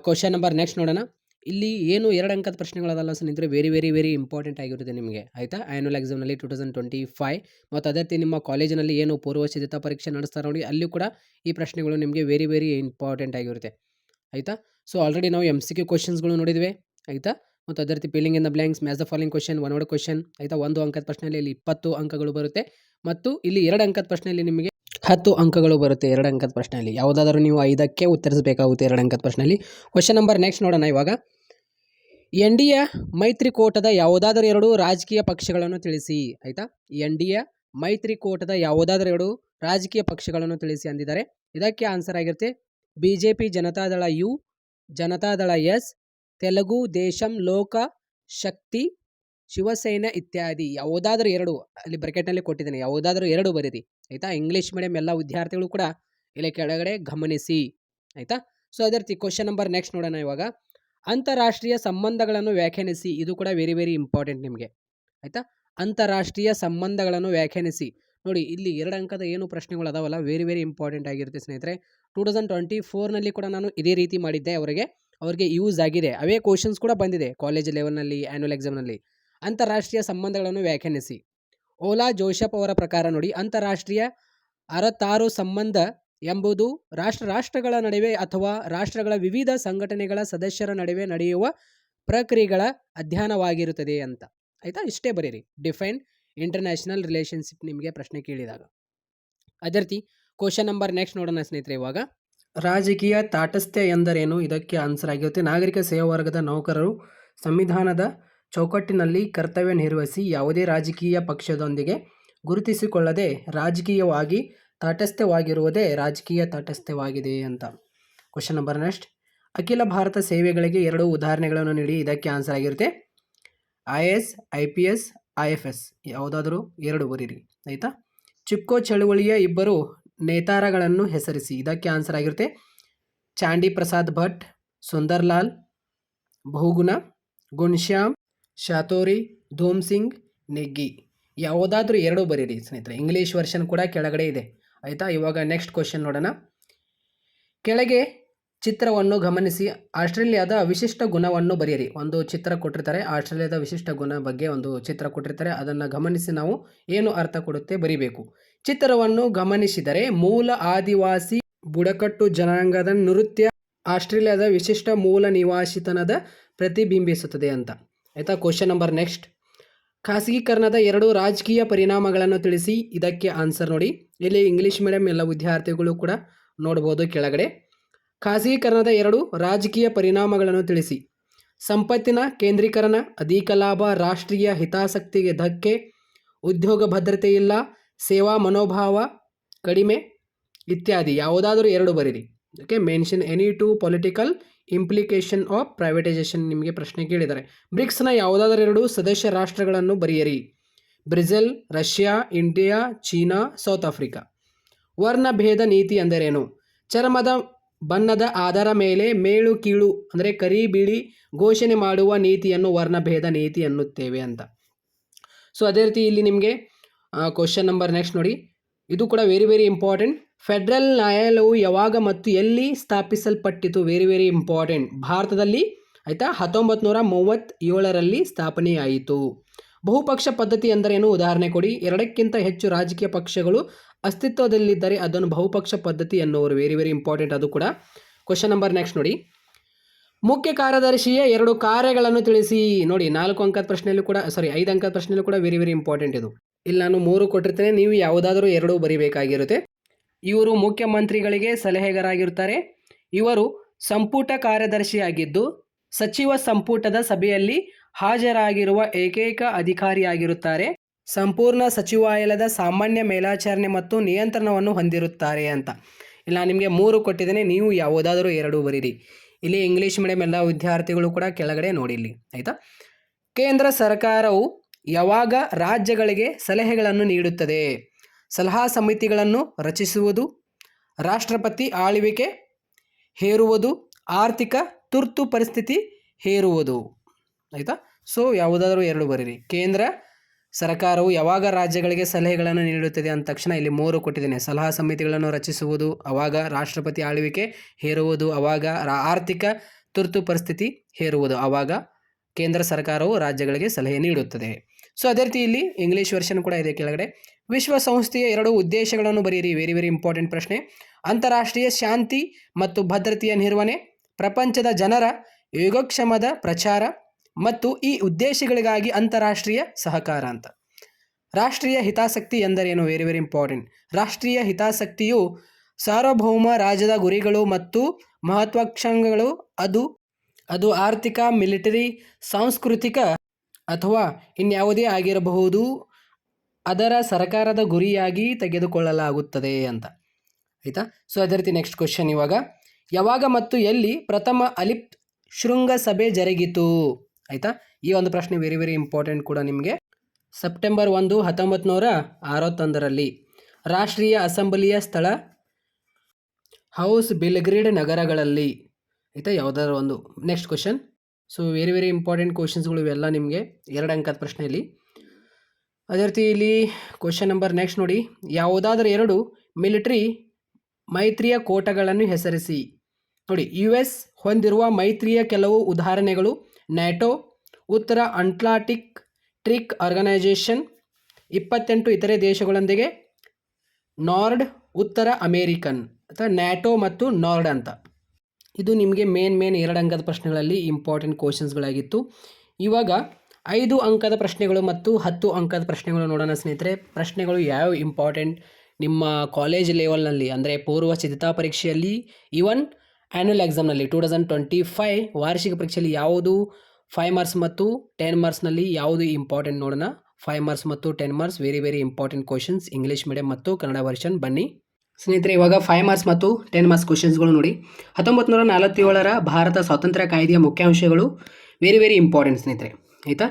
ಕ್ವಶನ್ ನಂಬರ್ ನೆಕ್ಸ್ಟ್ ನೋಡೋಣ. ಇಲ್ಲಿ ಏನು 2 ಅಂಕದ ಪ್ರಶ್ನೆಗಳದಲ್ಲ ಸ್ನೇಹಿತರೆ, ವೆರಿ ಇಂಪಾರ್ಟೆಂಟ್ ಆಗಿರುತ್ತೆ ನಿಮಗೆ. ಆಯಿತಾ, ಆ್ಯನ್ಯುವಲ್ ಎಕ್ಸಾಮ್ನಲ್ಲಿ 2025 ಮತ್ತು ಅದೇ ರೀತಿ ನಿಮ್ಮ ಕಾಲೇಜಿನಲ್ಲಿ ಏನು ಪೂರ್ವ ಸಿದ್ಧತಾ ಪರೀಕ್ಷೆ ನಡೆಸ್ತಾರೆ ನೋಡಿ, ಅಲ್ಲಿ ಕೂಡ ಈ ಪ್ರಶ್ನೆಗಳು ನಿಮಗೆ ವೆರಿ ಇಂಪಾರ್ಟೆಂಟ್ ಆಗಿರುತ್ತೆ. ಆಯಿತಾ, ಸೊ ಆಲ್ರೆಡಿ ನಾವು MCQ ಕ್ವಶನ್ಸ್ಗಳು ನೋಡಿದ್ವಿ. ಆಯಿತಾ, ಮತ್ತು ಅದೇ ರೀತಿ filling in the blanks, match the following question, 1 word question. ಆಯಿತಾ, 1 ಅಂಕದ ಪ್ರಶ್ನೆಯಲ್ಲಿ ಇಲ್ಲಿ 20 ಅಂಕಗಳು ಬರುತ್ತೆ, ಮತ್ತು ಇಲ್ಲಿ 2 ಅಂಕದ ಪ್ರಶ್ನೆಯಲ್ಲಿ ನಿಮಗೆ 10 ಅಂಕಗಳು ಬರುತ್ತೆ. 2 ಅಂಕದ ಪ್ರಶ್ನೆಯಲ್ಲಿ ಯಾವುದಾದ್ರೂ ನೀವು 5ಕ್ಕೆ ಉತ್ತರಿಸಬೇಕಾಗುತ್ತೆ 2 ಅಂಕದ ಪ್ರಶ್ನೆಯಲ್ಲಿ. ಕ್ವಶನ್ ನಂಬರ್ ನೆಕ್ಸ್ಟ್ ನೋಡೋಣ ಇವಾಗ. NDA ಮೈತ್ರಿಕೂಟದ ಯಾವುದಾದರೂ 2 ರಾಜಕೀಯ ಪಕ್ಷಗಳನ್ನು ತಿಳಿಸಿ. ಆಯಿತಾ, NDA ಮೈತ್ರಿಕೂಟದ ಯಾವುದಾದರೂ 2 ರಾಜಕೀಯ ಪಕ್ಷಗಳನ್ನು ತಿಳಿಸಿ ಅಂದಿದ್ದಾರೆ. ಇದಕ್ಕೆ ಆನ್ಸರ್ ಆಗಿರುತ್ತೆ BJP Janata Dal U, Janata Dal S, Telugu Desam ಲೋಕ ಶಕ್ತಿ, ಶಿವಸೇನಾ ಇತ್ಯಾದಿ. ಯಾವುದಾದ್ರೂ 2 ಅಲ್ಲಿ ಬ್ರಾಕೆಟ್ನಲ್ಲಿ ಕೊಟ್ಟಿದ್ದೇನೆ, ಯಾವುದಾದ್ರೂ 2 ಬರೀರಿ. ಆಯಿತಾ, ಇಂಗ್ಲೀಷ್ ಮೀಡಿಯಂ ಎಲ್ಲ ವಿದ್ಯಾರ್ಥಿಗಳು ಕೂಡ ಇಲ್ಲಿ ಕೆಳಗಡೆ ಗಮನಿಸಿ. ಆಯಿತಾ, ಸೊ ಅದೇ ರೀತಿ ಕ್ವಶನ್ ನಂಬರ್ ನೆಕ್ಸ್ಟ್ ನೋಡೋಣ ಇವಾಗ. ಅಂತಾರಾಷ್ಟ್ರೀಯ ಸಂಬಂಧಗಳನ್ನು ವ್ಯಾಖ್ಯಾನಿಸಿ. ಇದು ಕೂಡ ವೆರಿ ಇಂಪಾರ್ಟೆಂಟ್ ನಿಮಗೆ. ಆಯಿತಾ, ಅಂತಾರಾಷ್ಟ್ರೀಯ ಸಂಬಂಧಗಳನ್ನು ವ್ಯಾಖ್ಯಾನಿಸಿ. ನೋಡಿ, ಇಲ್ಲಿ 2 ಅಂಕದ ಏನು ಪ್ರಶ್ನೆಗಳು ಅದಾವಲ್ಲ, ವೆರಿ ಇಂಪಾರ್ಟೆಂಟ್ ಆಗಿರುತ್ತೆ ಸ್ನೇಹಿತರೆ. 2024ನಲ್ಲಿ ಕೂಡ ನಾನು ಇದೇ ರೀತಿ ಮಾಡಿದ್ದೆ, ಅವ್ರಿಗೆ ಯೂಸ್ ಆಗಿದೆ. ಅವೇ ಕ್ವಶನ್ಸ್ ಕೂಡ ಬಂದಿದೆ ಕಾಲೇಜ್ ಲೆವೆಲ್ನಲ್ಲಿ, ಆ್ಯನ್ಯುವಲ್ ಎಕ್ಸಾಮ್ನಲ್ಲಿ. ಅಂತಾರಾಷ್ಟ್ರೀಯ ಸಂಬಂಧಗಳನ್ನು ವ್ಯಾಖ್ಯಾನಿಸಿ. ಓಲಾ ಜೋಸೆಫ್ ಅವರ ಪ್ರಕಾರ ನೋಡಿ, ಅಂತಾರಾಷ್ಟ್ರೀಯ 66 ಸಂಬಂಧ ಎಂಬುದು ರಾಷ್ಟ್ರಗಳ ನಡುವೆ ಅಥವಾ ರಾಷ್ಟ್ರಗಳ ವಿವಿಧ ಸಂಘಟನೆಗಳ ಸದಸ್ಯರ ನಡುವೆ ನಡೆಯುವ ಪ್ರಕ್ರಿಯೆಗಳ ಅಧ್ಯಯನವಾಗಿರುತ್ತದೆ ಅಂತ. ಆಯಿತಾ, ಇಷ್ಟೇ ಬರೀರಿ. ಡಿಫೈನ್ ಇಂಟರ್ನ್ಯಾಷನಲ್ ರಿಲೇಷನ್ಶಿಪ್ ನಿಮಗೆ ಪ್ರಶ್ನೆ ಕೇಳಿದಾಗ. ಅದೇ ರೀತಿ ಕ್ವಶನ್ ನಂಬರ್ ನೆಕ್ಸ್ಟ್ ನೋಡೋಣ ಸ್ನೇಹಿತರೆ ಇವಾಗ. ರಾಜಕೀಯ ತಾಟಸ್ಥ್ಯ ಎಂದರೇನು? ಇದಕ್ಕೆ ಆನ್ಸರ್ ಆಗಿರುತ್ತೆ ನಾಗರಿಕ ಸೇವಾ ವರ್ಗದ ನೌಕರರು ಸಂವಿಧಾನದ ಚೌಕಟ್ಟಿನಲ್ಲಿ ಕರ್ತವ್ಯ ನಿರ್ವಹಿಸಿ ಯಾವುದೇ ರಾಜಕೀಯ ಪಕ್ಷದೊಂದಿಗೆ ಗುರುತಿಸಿಕೊಳ್ಳದೆ ರಾಜಕೀಯವಾಗಿ ತಾಟಸ್ಥ್ಯವಾಗಿರುವುದೇ ರಾಜಕೀಯ ತಾಟಸ್ಥ್ಯವಾಗಿದೆ ಅಂತ. Question number next. ಅಖಿಲ ಭಾರತ ಸೇವೆಗಳಿಗೆ 2 ಉದಾಹರಣೆಗಳನ್ನು ನೀಡಿ. ಇದಕ್ಕೆ ಆನ್ಸರ್ ಆಗಿರುತ್ತೆ IAS, IPS, IFS. ಯಾವುದಾದ್ರೂ 2 ಬರೀರಿ. ಆಯಿತಾ, ಚಿಪ್ಕೋ ಚಳುವಳಿಯ 2 ನೇತಾರಗಳನ್ನು ಹೆಸರಿಸಿ. ಇದಕ್ಕೆ ಆನ್ಸರ್ ಆಗಿರುತ್ತೆ ಚಾಂಡಿ ಪ್ರಸಾದ್ ಭಟ್, ಸುಂದರ್ಲಾಲ್ ಬಹುಗುಣ, ಗುಣಶ್ಯಾಮ್ ಶಾತೋರಿ, ಧೂಮ್ ಸಿಂಗ್ ನೆಗ್ಗಿ. ಯಾವುದಾದ್ರೂ 2 ಬರೀರಿ ಸ್ನೇಹಿತರೆ. ಇಂಗ್ಲೀಷ್ ವರ್ಷನ್ ಕೂಡ ಕೆಳಗಡೆ ಇದೆ. ಆಯಿತಾ, ಇವಾಗ ನೆಕ್ಸ್ಟ್ ಕ್ವಶನ್ ನೋಡೋಣ. ಕೆಳಗೆ ಚಿತ್ರವನ್ನು ಗಮನಿಸಿ ಆಸ್ಟ್ರೇಲಿಯಾದ ವಿಶಿಷ್ಟ ಗುಣವನ್ನು ಬರೆಯಿರಿ. ಒಂದು ಚಿತ್ರ ಕೊಟ್ಟಿರ್ತಾರೆ, ಆಸ್ಟ್ರೇಲಿಯಾದ ವಿಶಿಷ್ಟ ಗುಣ ಬಗ್ಗೆ ಒಂದು ಚಿತ್ರ ಕೊಟ್ಟಿರ್ತಾರೆ, ಅದನ್ನು ಗಮನಿಸಿ ನಾವು ಏನು ಅರ್ಥ ಕೊಡುತ್ತೆ ಬರೀಬೇಕು. ಚಿತ್ರವನ್ನು ಗಮನಿಸಿದರೆ ಮೂಲ ಆದಿವಾಸಿ ಬುಡಕಟ್ಟು ಜನಾಂಗದ ನೃತ್ಯ ಆಸ್ಟ್ರೇಲಿಯಾದ ವಿಶಿಷ್ಟ ಮೂಲ ನಿವಾಸಿತನದ ಪ್ರತಿಬಿಂಬಿಸುತ್ತದೆ ಅಂತ. ಆಯಿತಾ. Question number next. ಖಾಸಗೀಕರಣದ 2 ರಾಜಕೀಯ ಪರಿಣಾಮಗಳನ್ನು ತಿಳಿಸಿ. ಇದಕ್ಕೆ ಆನ್ಸರ್ ನೋಡಿ. ಇಲ್ಲಿ ಇಂಗ್ಲೀಷ್ ಮೀಡಿಯಂ ಎಲ್ಲ ವಿದ್ಯಾರ್ಥಿಗಳು ಕೂಡ ನೋಡ್ಬೋದು ಕೆಳಗಡೆ. ಖಾಸಗೀಕರಣದ 2 ರಾಜಕೀಯ ಪರಿಣಾಮಗಳನ್ನು ತಿಳಿಸಿ. ಸಂಪತ್ತಿನ ಕೇಂದ್ರೀಕರಣ, ಅಧಿಕ ಲಾಭ, ರಾಷ್ಟ್ರೀಯ ಹಿತಾಸಕ್ತಿಗೆ ಧಕ್ಕೆ, ಉದ್ಯೋಗ ಭದ್ರತೆ ಇಲ್ಲ, ಸೇವಾ ಮನೋಭಾವ ಕಡಿಮೆ ಇತ್ಯಾದಿ. ಯಾವುದಾದರೂ 2 ಬರೀರಿ. Okay. Mention any 2 political implication of privatisation ನಿಮಗೆ ಪ್ರಶ್ನೆ ಕೇಳಿದ್ದಾರೆ. ಬ್ರಿಕ್ಸ್ನ ಯಾವುದಾದರೂ 2 ಸದಸ್ಯ ರಾಷ್ಟ್ರಗಳನ್ನು ಬರೆಯಿರಿ. Brazil, Russia, India, China, South Africa. ವರ್ಣಭೇದ ನೀತಿ ಎಂದರೇನು? ಚರ್ಮದ ಬಣ್ಣದ ಆಧಾರ ಮೇಲೆ ಮೇಲು ಕೀಳು ಅಂದರೆ ಕರಿ ಬಿಳಿ ಘೋಷಣೆ ಮಾಡುವ ನೀತಿಯನ್ನು ವರ್ಣಭೇದ ನೀತಿ ಎನ್ನುತ್ತೇವೆ ಅಂತ. ಸೊ ಅದೇ ರೀತಿ ಇಲ್ಲಿ ನಿಮಗೆ ಕ್ವಶನ್ ನಂಬರ್ ನೆಕ್ಸ್ಟ್ ನೋಡಿ. ಇದು ಕೂಡ ವೆರಿ ವೆರಿ ಇಂಪಾರ್ಟೆಂಟ್. ಫೆಡರಲ್ ನ್ಯಾಯಾಲಯವು ಯಾವಾಗ ಮತ್ತು ಎಲ್ಲಿ ಸ್ಥಾಪಿಸಲ್ಪಟ್ಟಿತು? Very very important. ಭಾರತದಲ್ಲಿ ಆಯಿತಾ 1937ರಲ್ಲಿ ಸ್ಥಾಪನೆಯಾಯಿತು. ಬಹುಪಕ್ಷ ಪದ್ಧತಿ ಎಂದರೇನು? ಉದಾಹರಣೆ ಕೊಡಿ. 2ಕ್ಕಿಂತ ಹೆಚ್ಚು ರಾಜಕೀಯ ಪಕ್ಷಗಳು ಅಸ್ತಿತ್ವದಲ್ಲಿದ್ದರೆ ಅದನ್ನು ಬಹುಪಕ್ಷ ಪದ್ಧತಿ ಎನ್ನುವರು. ವೆರಿ ವೆರಿ ಇಂಪಾರ್ಟೆಂಟ್ ಅದು ಕೂಡ. ಕ್ವಶನ್ ನಂಬರ್ ನೆಕ್ಸ್ಟ್ ನೋಡಿ. ಮುಖ್ಯ ಕಾರ್ಯದರ್ಶಿಯ 2 ಕಾರ್ಯಗಳನ್ನು ತಿಳಿಸಿ. ನೋಡಿ 4 ಅಂಕದ ಪ್ರಶ್ನೆಯಲ್ಲೂ ಕೂಡ 5 ಅಂಕದ ಪ್ರಶ್ನೆಯಲ್ಲೂ ಕೂಡ ವೆರಿ ವೆರಿ ಇಂಪಾರ್ಟೆಂಟ್ ಇದು. ಇಲ್ಲಿ ನಾನು 3 ಕೊಟ್ಟಿರ್ತೇನೆ, ನೀವು ಯಾವುದಾದ್ರೂ 2 ಬರಿಬೇಕಾಗಿರುತ್ತೆ. ಇವರು ಮುಖ್ಯಮಂತ್ರಿಗಳಿಗೆ ಸಲಹೆಗಾರಾಗಿರುತ್ತಾರೆ. ಇವರು ಸಂಪುಟ ಕಾರ್ಯದರ್ಶಿಯಾಗಿದ್ದು ಸಚಿವ ಸಂಪುಟದ ಸಭೆಯಲ್ಲಿ ಹಾಜರಾಗಿರುವ ಏಕೈಕ ಅಧಿಕಾರಿಯಾಗಿರುತ್ತಾರೆ. ಸಂಪೂರ್ಣ ಸಚಿವಾಲಯದ ಸಾಮಾನ್ಯ ಮೇಲ್ವಿಚಾರಣೆ ಮತ್ತು ನಿಯಂತ್ರಣವನ್ನು ಹೊಂದಿರುತ್ತಾರೆ ಅಂತ. ಇಲ್ಲಿ ನಾನು ನಿಮಗೆ 3 ಕೊಟ್ಟಿದ್ದೇನೆ, ನೀವು ಯಾವುದಾದರೂ 2 ಬರೀರಿ. ಇಲ್ಲಿ ಇಂಗ್ಲೀಷ್ ಮೀಡಿಯಂ ಎಲ್ಲ ವಿದ್ಯಾರ್ಥಿಗಳು ಕೂಡ ಕೆಳಗಡೆ ನೋಡಿ ಇಲ್ಲಿ. ಆಯಿತಾ. ಕೇಂದ್ರ ಸರ್ಕಾರವು ಯಾವಾಗ ರಾಜ್ಯಗಳಿಗೆ ಸಲಹೆಗಳನ್ನು ನೀಡುತ್ತದೆ? ಸಲಹಾ ಸಮಿತಿಗಳನ್ನು ರಚಿಸುವುದು, ರಾಷ್ಟ್ರಪತಿ ಆಳ್ವಿಕೆ ಹೇರುವುದು, ಆರ್ಥಿಕ ತುರ್ತು ಪರಿಸ್ಥಿತಿ ಹೇರುವುದು. ಆಯಿತಾ. ಸೊ ಯಾವುದಾದ್ರೂ 2 ಬರೀರಿ. ಕೇಂದ್ರ ಸರ್ಕಾರವು ಯಾವಾಗ ರಾಜ್ಯಗಳಿಗೆ ಸಲಹೆಗಳನ್ನು ನೀಡುತ್ತದೆ ಅಂದ ತಕ್ಷಣ ಇಲ್ಲಿ 3 ಕೊಟ್ಟಿದ್ದೇನೆ. ಸಲಹಾ ಸಮಿತಿಗಳನ್ನು ರಚಿಸುವುದು, ಅವಾಗ ರಾಷ್ಟ್ರಪತಿ ಆಳ್ವಿಕೆ ಹೇರುವುದು, ಅವಾಗ ಆರ್ಥಿಕ ತುರ್ತು ಪರಿಸ್ಥಿತಿ ಹೇರುವುದು, ಆವಾಗ ಕೇಂದ್ರ ಸರ್ಕಾರವು ರಾಜ್ಯಗಳಿಗೆ ಸಲಹೆ ನೀಡುತ್ತದೆ. ಸೊ ಅದೇ ರೀತಿ ಇಲ್ಲಿ ಇಂಗ್ಲೀಷ್ ವರ್ಷನ್ ಕೂಡ ಇದೆ ಕೆಳಗಡೆ. ವಿಶ್ವಸಂಸ್ಥೆಯ 2 ಉದ್ದೇಶಗಳನ್ನು ಬರೆಯಿರಿ. ವೆರಿ ವೆರಿ ಇಂಪಾರ್ಟೆಂಟ್ ಪ್ರಶ್ನೆ. ಅಂತಾರಾಷ್ಟ್ರೀಯ ಶಾಂತಿ ಮತ್ತು ಭದ್ರತೆಯ ನಿರ್ವಹಣೆ, ಪ್ರಪಂಚದ ಜನರ ಯೋಗಕ್ಷೇಮದ ಪ್ರಚಾರ ಮತ್ತು ಈ ಉದ್ದೇಶಗಳಿಗಾಗಿ ಅಂತಾರಾಷ್ಟ್ರೀಯ ಸಹಕಾರ ಅಂತ. ರಾಷ್ಟ್ರೀಯ ಹಿತಾಸಕ್ತಿ ಎಂದರೇನು? Very very important. ರಾಷ್ಟ್ರೀಯ ಹಿತಾಸಕ್ತಿಯು ಸಾರ್ವಭೌಮ ರಾಜ್ಯದ ಗುರಿಗಳು ಮತ್ತು ಮಹತ್ವಾಕಾಂಕ್ಷೆಗಳು. ಅದು ಆರ್ಥಿಕ, ಮಿಲಿಟರಿ, ಸಾಂಸ್ಕೃತಿಕ ಅಥವಾ ಇನ್ಯಾವುದೇ ಆಗಿರಬಹುದು. ಅದರ ಸರ್ಕಾರದ ಗುರಿಯಾಗಿ ತೆಗೆದುಕೊಳ್ಳಲಾಗುತ್ತದೆ ಅಂತ. ಆಯಿತಾ. ಸೊ ಅದೇ ರೀತಿ ನೆಕ್ಸ್ಟ್ ಕ್ವಶನ್. ಇವಾಗ ಯಾವಾಗ ಮತ್ತು ಎಲ್ಲಿ ಪ್ರಥಮ ಅಲಿಪ್ ಶೃಂಗಸಭೆ ಜರುಗಿತು? ಆಯಿತಾ. ಈ ಒಂದು ಪ್ರಶ್ನೆ ವೆರಿ ವೆರಿ ಇಂಪಾರ್ಟೆಂಟ್ ಕೂಡ ನಿಮಗೆ. ಸೆಪ್ಟೆಂಬರ್ 1, 1961ರಲ್ಲಿ ರಾಷ್ಟ್ರೀಯ ಅಸೆಂಬ್ಲಿಯ ಸ್ಥಳ ಹೌಸ್, ಬೆಲ್ಗ್ರೇಡ್ ನಗರಗಳಲ್ಲಿ. ಆಯಿತಾ. ಯಾವುದಾದ್ರು ಒಂದು. Next question. So very very important ಕ್ವಶನ್ಸ್ಗಳು ಇವೆಲ್ಲ ನಿಮಗೆ 2 ಅಂಕದ ಪ್ರಶ್ನೆಯಲ್ಲಿ. ಅದೇ ರೀತಿ ಇಲ್ಲಿ ಕ್ವಶನ್ ನಂಬರ್ ನೆಕ್ಸ್ಟ್ ನೋಡಿ. ಯಾವುದಾದ್ರೂ 2 ಮಿಲಿಟರಿ ಮೈತ್ರಿಯ ಕೋಟಗಳನ್ನು ಹೆಸರಿಸಿ. ನೋಡಿ, US ಹೊಂದಿರುವ ಮೈತ್ರಿಯ ಕೆಲವು ಉದಾಹರಣೆಗಳು: ನ್ಯಾಟೋ, ಉತ್ತರ ಅಟ್ಲಾಂಟಿಕ್ ಟ್ರೀಟಿ ಆರ್ಗನೈಜೇಷನ್, 28 ಇತರೆ ದೇಶಗಳೊಂದಿಗೆ ನಾರ್ಡ್, ಉತ್ತರ ಅಮೇರಿಕನ್ ಅಥವಾ ನ್ಯಾಟೋ ಮತ್ತು ನಾರ್ಡ್ ಅಂತ. ಇದು ನಿಮಗೆ ಮೇನ್ 2 ಅಂಕದ ಪ್ರಶ್ನೆಗಳಲ್ಲಿ ಇಂಪಾರ್ಟೆಂಟ್ ಕ್ವಶನ್ಸ್ಗಳಾಗಿತ್ತು. ಇವಾಗ 5 ಅಂಕದ ಪ್ರಶ್ನೆಗಳು ಮತ್ತು 10 ಅಂಕದ ಪ್ರಶ್ನೆಗಳು ನೋಡೋಣ ಸ್ನೇಹಿತರೆ. ಪ್ರಶ್ನೆಗಳು ಯಾವ ಇಂಪಾರ್ಟೆಂಟ್ ನಿಮ್ಮ ಕಾಲೇಜ್ ಲೆವೆಲ್ನಲ್ಲಿ ಅಂದರೆ ಪೂರ್ವ ಸಿದ್ಧತಾ ಪರೀಕ್ಷೆಯಲ್ಲಿ, ಈವನ್ ಆ್ಯನ್ಯುವಲ್ ಎಕ್ಸಾಮ್ನಲ್ಲಿ 2025 ವಾರ್ಷಿಕ ಪರೀಕ್ಷೆಯಲ್ಲಿ ಯಾವುದು 5 ಮಾರ್ಕ್ಸ್ ಮತ್ತು 10 ಮಾರ್ಕ್ಸ್ನಲ್ಲಿ ಯಾವುದು ಇಂಪಾರ್ಟೆಂಟ್ ನೋಡೋಣ. 5 ಮಾರ್ಕ್ಸ್ ಮತ್ತು 10 marks very very important questions English medium ಮತ್ತು ಕನ್ನಡ ವರ್ಷನ್. ಬನ್ನಿ ಸ್ನೇಹಿತರೆ, ಇವಾಗ 5 ಮಾರ್ಕ್ಸ್ ಮತ್ತು 10 ಮಾರ್ಕ್ಸ್ ಕ್ವಶನ್ಸ್ಗಳು ನೋಡಿ. 1947ರ ಭಾರತ ಸ್ವಾತಂತ್ರ್ಯ ಕಾಯ್ದೆಯ ಮುಖ್ಯಾಂಶಗಳು ವೆರಿ ವೆರಿ ಇಂಪಾರ್ಟೆಂಟ್ ಸ್ನೇಹಿತರೆ. ಆಯಿತಾ.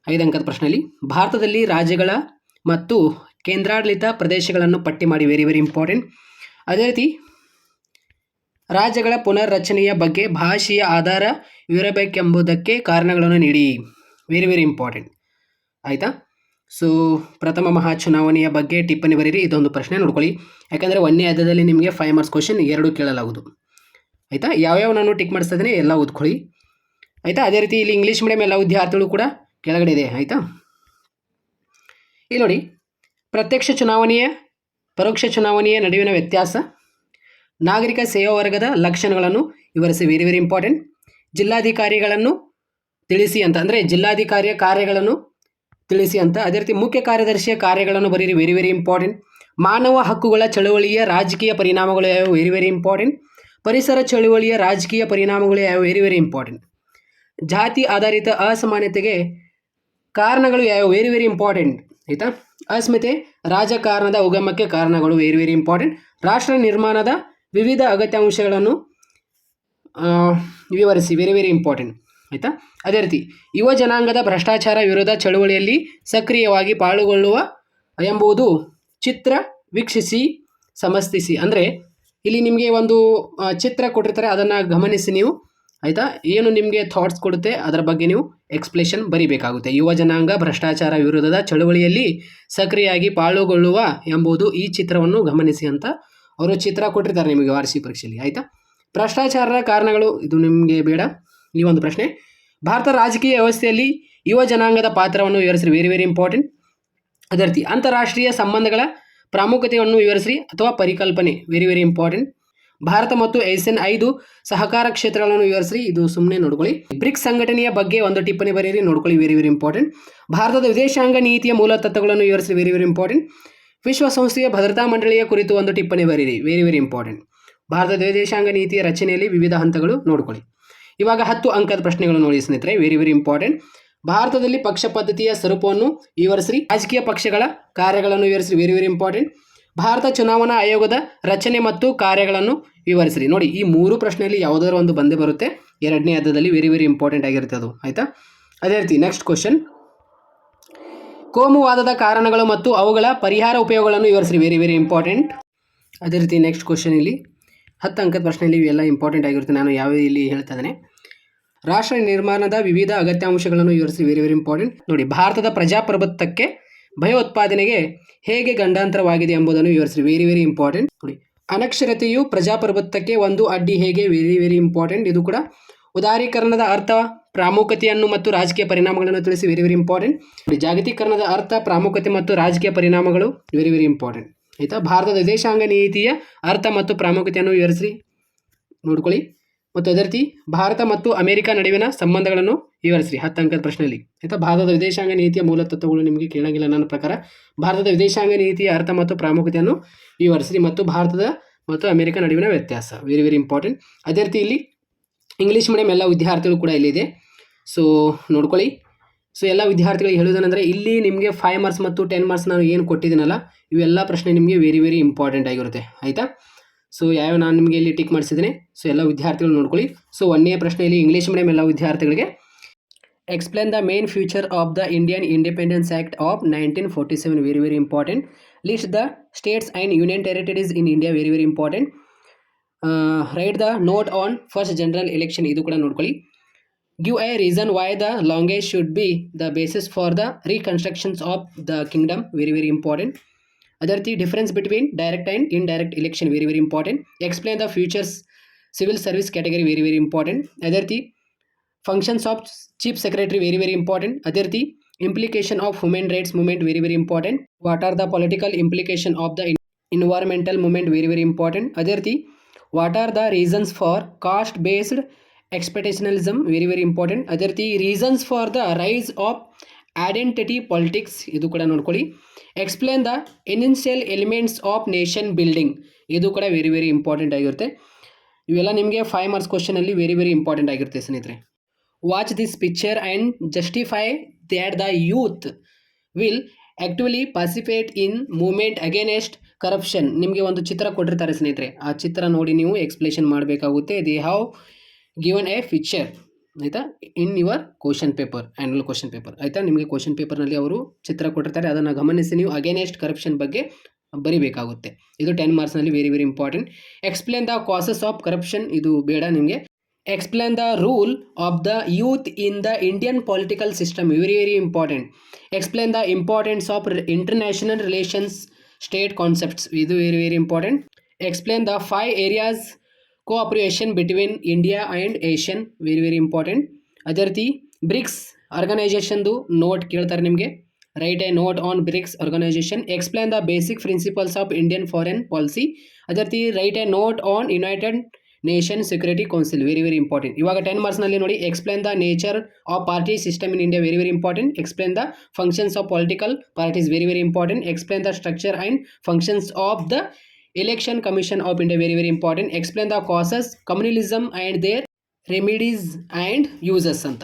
5 ಅಂಕದ ಪ್ರಶ್ನೆಯಲ್ಲಿ ಭಾರತದಲ್ಲಿ ರಾಜ್ಯಗಳ ಮತ್ತು ಕೇಂದ್ರಾಡಳಿತ ಪ್ರದೇಶಗಳನ್ನು ಪಟ್ಟಿ ಮಾಡಿ. Very very important. ಅದೇ ರೀತಿ ರಾಜ್ಯಗಳ ಪುನರ್ರಚನೆಯ ಬಗ್ಗೆ ಭಾಷೆಯ ಆಧಾರ ಇರಬೇಕೆಂಬುದಕ್ಕೆ ಕಾರಣಗಳನ್ನು ನೀಡಿ. Very very important. ಆಯಿತಾ. ಸೊ ಪ್ರಥಮ ಮಹಾ ಚುನಾವಣೆಯ ಬಗ್ಗೆ ಟಿಪ್ಪಣಿ ಬರೀರಿ. ಇದೊಂದು ಪ್ರಶ್ನೆ ನೋಡ್ಕೊಳ್ಳಿ, ಯಾಕಂದರೆ 1ನೇ ಅಧ್ಯಾಯದಲ್ಲಿ ನಿಮಗೆ 5 ಮಾರ್ಕ್ಸ್ ಕ್ವಶನ್ 2 ಕೇಳಲಾಗುವುದು. ಆಯಿತಾ. ಯಾವ್ಯಾವ ನಾನು ಟಿಕ್ ಮಾಡಿಸ್ತಾ ಇದ್ದೀನಿ ಎಲ್ಲ ಓದ್ಕೊಳ್ಳಿ. ಆಯಿತಾ. ಅದೇ ರೀತಿ ಇಲ್ಲಿ ಇಂಗ್ಲೀಷ್ ಮೀಡಿಯಂ ಎಲ್ಲ ವಿದ್ಯಾರ್ಥಿಗಳು ಕೂಡ ಕೆಳಗಡೆ ಇದೆ. ಆಯಿತಾ. ಇಲ್ಲಿ ನೋಡಿ, ಪ್ರತ್ಯಕ್ಷ ಚುನಾವಣೆಯ ಪರೋಕ್ಷ ಚುನಾವಣೆಯ ನಡುವಿನ ವ್ಯತ್ಯಾಸ, ನಾಗರಿಕ ಸೇವಾ ವರ್ಗದ ಲಕ್ಷಣಗಳನ್ನು ವಿವರಿಸಿ, ವೆರಿ ವೆರಿ ಇಂಪಾರ್ಟೆಂಟ್. ಜಿಲ್ಲಾಧಿಕಾರಿಗಳನ್ನು ತಿಳಿಸಿ ಅಂತ, ಅಂದರೆ ಜಿಲ್ಲಾಧಿಕಾರಿಯ ಕಾರ್ಯಗಳನ್ನು ತಿಳಿಸಿ ಅಂತ. ಅದೇ ರೀತಿ ಮುಖ್ಯ ಕಾರ್ಯದರ್ಶಿಯ ಕಾರ್ಯಗಳನ್ನು ಬರೀರಿ, ವೆರಿ ವೆರಿ ಇಂಪಾರ್ಟೆಂಟ್. ಮಾನವ ಹಕ್ಕುಗಳ ಚಳುವಳಿಯ ರಾಜಕೀಯ ಪರಿಣಾಮಗಳು ಯಾವುವು, ವೆರಿ ವೆರಿ ಇಂಪಾರ್ಟೆಂಟ್. ಪರಿಸರ ಚಳುವಳಿಯ ರಾಜಕೀಯ ಪರಿಣಾಮಗಳು ಯಾವುವು, ವೆರಿ ವೆರಿ ಇಂಪಾರ್ಟೆಂಟ್. ಜಾತಿ ಆಧಾರಿತ ಅಸಮಾನತೆಗೆ ಕಾರಣಗಳು ಯಾವುವು, ವೆರಿ ವೆರಿ ಇಂಪಾರ್ಟೆಂಟ್ ಆಯಿತಾ. ಅಸ್ಮಿತೆ ರಾಜಕಾರಣದ ಉಗಮಕ್ಕೆ ಕಾರಣಗಳು, ವೆರಿ ವೆರಿ ಇಂಪಾರ್ಟೆಂಟ್. ರಾಷ್ಟ್ರ ನಿರ್ಮಾಣದ ವಿವಿಧ ಅಗತ್ಯಾಂಶಗಳನ್ನು ವಿವರಿಸಿ, ವೆರಿ ವೆರಿ ಇಂಪಾರ್ಟೆಂಟ್ ಆಯಿತಾ. ಅದೇ ರೀತಿ ಯುವ ಜನಾಂಗದ ಭ್ರಷ್ಟಾಚಾರ ವಿರೋಧ ಚಳುವಳಿಯಲ್ಲಿ ಸಕ್ರಿಯವಾಗಿ ಪಾಲ್ಗೊಳ್ಳುವ ಎಂಬುದು ಚಿತ್ರ ವೀಕ್ಷಿಸಿ ಸಮರ್ಥಿಸಿ. ಅಂದರೆ ಇಲ್ಲಿ ನಿಮಗೆ ಒಂದು ಚಿತ್ರ ಕೊಟ್ಟಿರ್ತಾರೆ, ಅದನ್ನು ಗಮನಿಸಿ ನೀವು ಆಯಿತಾ. ಏನು ನಿಮಗೆ ಥಾಟ್ಸ್ ಕೊಡುತ್ತೆ ಅದರ ಬಗ್ಗೆ ನೀವು ಎಕ್ಸ್ಪ್ಲೇಷನ್ ಬರೀಬೇಕಾಗುತ್ತೆ. ಯುವ ಜನಾಂಗ ಭ್ರಷ್ಟಾಚಾರ ವಿರೋಧದ ಚಳುವಳಿಯಲ್ಲಿ ಸಕ್ರಿಯವಾಗಿ ಪಾಲ್ಗೊಳ್ಳುವ ಎಂಬುದು ಈ ಚಿತ್ರವನ್ನು ಗಮನಿಸಿ ಅಂತ ಅವರು ಚಿತ್ರ ಕೊಟ್ಟಿರ್ತಾರೆ ನಿಮಗೆ ವಾರ್ಷಿಕ ಪರೀಕ್ಷೆಯಲ್ಲಿ ಆಯಿತಾ. ಭ್ರಷ್ಟಾಚಾರದ ಕಾರಣಗಳು, ಇದು ನಿಮಗೆ ಬೇಡ ಈ ಒಂದು ಪ್ರಶ್ನೆ. ಭಾರತ ರಾಜಕೀಯ ವ್ಯವಸ್ಥೆಯಲ್ಲಿ ಯುವ ಜನಾಂಗದ ಪಾತ್ರವನ್ನು ವಿವರಿಸಿರಿ, ವೆರಿ ವೆರಿ ಇಂಪಾರ್ಟೆಂಟ್. ಅದೇ ರೀತಿ ಅಂತಾರಾಷ್ಟ್ರೀಯ ಸಂಬಂಧಗಳ ಪ್ರಾಮುಖ್ಯತೆಯನ್ನು ವಿವರಿಸಿರಿ ಅಥವಾ ಪರಿಕಲ್ಪನೆ, ವೆರಿ ವೆರಿ ಇಂಪಾರ್ಟೆಂಟ್. ಭಾರತ ಮತ್ತು ಏಷ್ಯನ್ 5 ಸಹಕಾರ ಕ್ಷೇತ್ರಗಳನ್ನು ವಿವರಿಸಿರಿ, ಇದು ಸುಮ್ಮನೆ ನೋಡ್ಕೊಳ್ಳಿ. ಬ್ರಿಕ್ಸ್ ಸಂಘಟನೆಯ ಬಗ್ಗೆ ಒಂದು ಟಿಪ್ಪಣಿ ಬರೆಯಿರಿ, ನೋಡ್ಕೊಳ್ಳಿ, ವೆರಿ ವೆರಿ ಇಂಪಾರ್ಟೆಂಟ್. ಭಾರತದ ವಿದೇಶಾಂಗ ನೀತಿಯ ಮೂಲ ತತ್ವಗಳನ್ನು ವಿವರಿಸಿರಿ, ವೆರಿ ವೆರಿ ಇಂಪಾರ್ಟೆಂಟ್. ವಿಶ್ವಸಂಸ್ಥೆಯ ಭದ್ರತಾ ಮಂಡಳಿಯ ಕುರಿತು ಒಂದು ಟಿಪ್ಪಣಿ ಬರೆಯಿರಿ, ವೆರಿ ವೆರಿ ಇಂಪಾರ್ಟೆಂಟ್. ಭಾರತದ ವಿದೇಶಾಂಗ ನೀತಿಯ ರಚನೆಯಲ್ಲಿ ವಿವಿಧ ಹಂತಗಳು ನೋಡ್ಕೊಳ್ಳಿ. ಇವಾಗ 10 ಅಂಕದ ಪ್ರಶ್ನೆಗಳು ನೋಡಿ ಸ್ನೇಹಿತರೆ, ವೆರಿ ವೆರಿ ಇಂಪಾರ್ಟೆಂಟ್. ಭಾರತದಲ್ಲಿ ಪಕ್ಷ ಪದ್ಧತಿಯ ಸ್ವರೂಪವನ್ನು ವಿವರಿಸಿರಿ, ರಾಜಕೀಯ ಪಕ್ಷಗಳ ಕಾರ್ಯಗಳನ್ನು ವಿವರಿಸಿರಿ, ವೆರಿ ವೆರಿ ಇಂಪಾರ್ಟೆಂಟ್. ಭಾರತ ಚುನಾವಣಾ ಆಯೋಗದ ರಚನೆ ಮತ್ತು ಕಾರ್ಯಗಳನ್ನು ವಿವರಿಸಿರಿ. ನೋಡಿ, ಈ 3 ಪ್ರಶ್ನೆಯಲ್ಲಿ ಯಾವುದಾದ್ರು ಒಂದು ಬಂದೇ ಬರುತ್ತೆ ಎರಡನೇ ಹಂತದಲ್ಲಿ, ವೆರಿ ವೆರಿ ಇಂಪಾರ್ಟೆಂಟ್ ಆಗಿರುತ್ತೆ ಅದು ಆಯಿತಾ. ಅದೇ ರೀತಿ ನೆಕ್ಸ್ಟ್ ಕ್ವಶನ್, ಕೋಮುವಾದದ ಕಾರಣಗಳು ಮತ್ತು ಅವುಗಳ ಪರಿಹಾರ ಉಪಯೋಗಗಳನ್ನು ವಿವರಿಸಿರಿ, ವೆರಿ ವೆರಿ ಇಂಪಾರ್ಟೆಂಟ್. ಅದೇ ರೀತಿ ನೆಕ್ಸ್ಟ್ ಕ್ವಶನ್, ಇಲ್ಲಿ 10 ಅಂಕದ ಪ್ರಶ್ನೆಯಲ್ಲಿ ಇವೆಲ್ಲ ಇಂಪಾರ್ಟೆಂಟ್ ಆಗಿರುತ್ತೆ, ನಾನು ಯಾವ ಇಲ್ಲಿ ಹೇಳ್ತಾ ಇದ್ದೇನೆ. ರಾಷ್ಟ್ರ ನಿರ್ಮಾಣದ ವಿವಿಧ ಅಗತ್ಯಾಂಶಗಳನ್ನು ವಿವರಿಸಿ, ವೆರಿ ವೆರಿ ಇಂಪಾರ್ಟೆಂಟ್. ನೋಡಿ, ಭಾರತದ ಪ್ರಜಾಪ್ರಭುತ್ವಕ್ಕೆ ಭಯೋತ್ಪಾದನೆಗೆ ಹೇಗೆ ಗಂಡಾಂತರವಾಗಿದೆ ಎಂಬುದನ್ನು ವಿವರಿಸಿರಿ, ವೆರಿ ವೆರಿ ಇಂಪಾರ್ಟೆಂಟ್. ನೋಡಿ, ಅನಕ್ಷರತೆಯು ಪ್ರಜಾಪ್ರಭುತ್ವಕ್ಕೆ ಒಂದು ಅಡ್ಡಿ ಹೇಗೆ, ವೆರಿ ವೆರಿ ಇಂಪಾರ್ಟೆಂಟ್. ಇದು ಕೂಡ ಉದಾರೀಕರಣದ ಅರ್ಥ, ಪ್ರಾಮುಖ್ಯತೆಯನ್ನು ಮತ್ತು ರಾಜಕೀಯ ಪರಿಣಾಮಗಳನ್ನು ತಿಳಿಸಿ, ವೆರಿ ವೆರಿ ಇಂಪಾರ್ಟೆಂಟ್. ನೋಡಿ, ಜಾಗತೀಕರಣದ ಅರ್ಥ, ಪ್ರಾಮುಖ್ಯತೆ ಮತ್ತು ರಾಜಕೀಯ ಪರಿಣಾಮಗಳು, ವೆರಿ ವೆರಿ ಇಂಪಾರ್ಟೆಂಟ್ ಆಯಿತಾ. ಭಾರತದ ವಿದೇಶಾಂಗ ನೀತಿಯ ಅರ್ಥ ಮತ್ತು ಪ್ರಾಮುಖ್ಯತೆಯನ್ನು ವಿವರಿಸಿ ನೋಡ್ಕೊಳ್ಳಿ. ಮತ್ತು ಅದೇ ರೀತಿ ಭಾರತ ಮತ್ತು ಅಮೆರಿಕ ನಡುವಿನ ಸಂಬಂಧಗಳನ್ನು ವಿವರಿಸಿರಿ, 10 ಅಂಕದ ಪ್ರಶ್ನೆಯಲ್ಲಿ ಆಯಿತಾ. ಭಾರತದ ವಿದೇಶಾಂಗ ನೀತಿಯ ಮೂಲ ತತ್ವಗಳು ನಿಮಗೆ ಕೇಳಂಗಿಲ್ಲ ನನ್ನ ಪ್ರಕಾರ. ಭಾರತದ ವಿದೇಶಾಂಗ ನೀತಿಯ ಅರ್ಥ ಮತ್ತು ಪ್ರಾಮುಖ್ಯತೆಯನ್ನು ವಿವರಿಸಿರಿ ಮತ್ತು ಭಾರತದ ಮತ್ತು ಅಮೆರಿಕ ನಡುವಿನ ವ್ಯತ್ಯಾಸ, ವೆರಿ ವೆರಿ ಇಂಪಾರ್ಟೆಂಟ್. ಅದೇ ರೀತಿ ಇಲ್ಲಿ ಇಂಗ್ಲೀಷ್ ಮೀಡಿಯಂ ಎಲ್ಲ ವಿದ್ಯಾರ್ಥಿಗಳು ಕೂಡ ಇಲ್ಲಿದೆ, ಸೊ ನೋಡ್ಕೊಳ್ಳಿ. ಸೊ ಎಲ್ಲ ವಿದ್ಯಾರ್ಥಿಗಳಿಗೆ ಹೇಳುವುದೇನೆಂದರೆ, ಇಲ್ಲಿ ನಿಮಗೆ 5 ಮಾರ್ಕ್ಸ್ ಮತ್ತು 10 ಮಾರ್ಕ್ಸ್ ನಾನು ಏನು ಕೊಟ್ಟಿದ್ದೀನಲ್ಲ, ಇವೆಲ್ಲ ಪ್ರಶ್ನೆ ನಿಮಗೆ ವೆರಿ ವೆರಿ ಇಂಪಾರ್ಟೆಂಟ್ ಆಗಿರುತ್ತೆ ಆಯಿತಾ. ಸೊ ಯಾವ ನಾನು ನಿಮಗೆ ಇಲ್ಲಿ ಟಿಕ್ ಮಾಡಿಸಿದ್ದೇನೆ, ಸೊ ಎಲ್ಲ ವಿದ್ಯಾರ್ಥಿಗಳು ನೋಡ್ಕೊಳ್ಳಿ. ಸೊ 1ನೇ ಪ್ರಶ್ನೆಯಲ್ಲಿ ಇಂಗ್ಲೀಷ್ ಮೀಡಿಯಂ ಎಲ್ಲ ವಿದ್ಯಾರ್ಥಿಗಳಿಗೆ, explain the main future of the Indian independence act of 1947, very very important. List the states and union territories in India, very very important. Write the note on first general election, ಇದು ಕೂಡ ನೋಡ್ಕೊಳ್ಳಿ. Give a reason why the language should be the basis for the reconstructions of the kingdom, very very important. ಅದೇ ರೀತಿ difference between direct and indirect election, very very important. Explain the futures civil service category, very very important. ಅದೇ ರೀತಿ functions of chief secretary, very very important. ಅದೇ ರೀತಿ implication of human rights movement, very very important. What are the political implication of the environmental movement, very very important. ಅದೇ ರೀತಿ what are the reasons for caste based expectationalism, very very important. ಅದೇ ರೀತಿ reasons for the rise of identity politics, ಇದು ಕೂಡ ನೋಡ್ಕೊಳ್ಳಿ. Explain the essential elements of nation building, ಇದು ಕೂಡ very very important ಆಗಿರುತ್ತೆ. ಇವೆಲ್ಲ ನಿಮಗೆ 5 ಮಾರ್ಕ್ಸ್ ಕ್ವಶನಲ್ಲಿ ವೆರಿ ವೆರಿ ಇಂಪಾರ್ಟೆಂಟ್ ಆಗಿರುತ್ತೆ ಸ್ನೇಹಿತರೆ. Watch this picture and justify that the youth will actively participate in movement against corruption. ನಿಮಗೆ ಒಂದು ಚಿತ್ರ ಕೊಟ್ಟಿರ್ತಾರೆ ಸ್ನೇಹಿತರೆ, ಆ ಚಿತ್ರ ನೋಡಿ ನೀವು ಎಕ್ಸ್ಪ್ಲೇಷನ್ ಮಾಡಬೇಕಾಗುತ್ತೆ. They have given a picture ಆಯಿತಾ in your question paper, annual question paper ಆಯಿತಾ. ನಿಮಗೆ ಕ್ವಶನ್ ಪೇಪರ್ನಲ್ಲಿ ಅವರು ಚಿತ್ರ ಕೊಟ್ಟಿರ್ತಾರೆ, ಅದನ್ನು ಗಮನಿಸಿ ನೀವು ಅಗೇನೆಸ್ಟ್ ಕರಪ್ಷನ್ ಬಗ್ಗೆ ಬರೀಬೇಕಾಗುತ್ತೆ. ಇದು 10 ಮಾರ್ಕ್ಸ್ನಲ್ಲಿ very very important. Explain the causes of corruption, ಇದು ಬೇಡ ನಿಮಗೆ. Explain the rule of the youth in the Indian political system, very very important. Explain the importance of international relations state concepts, ಇದು very very important. Explain the 5 areas cooperation between India and ASEAN, very very important. ಅದೇ ರೀತಿ BRICS ಆರ್ಗನೈಜೇಷನ್ದು note ಕೇಳ್ತಾರೆ ನಿಮಗೆ, write a note on BRICS organisation, explain the basic principles of Indian foreign policy. ಅದೇ ರೀತಿ write a note on United Nation Security Council, very very important. ಇವಾಗ 10 ಮಾರ್ಕ್ಸ್ನಲ್ಲಿ ನೋಡಿ, explain the nature of party system in India, very very important. Explain the functions of political parties, very very important. Explain the structure and functions of the Election Commission of India, very very important. Explain the causes communalism and their remedies and uses ಅಂತ.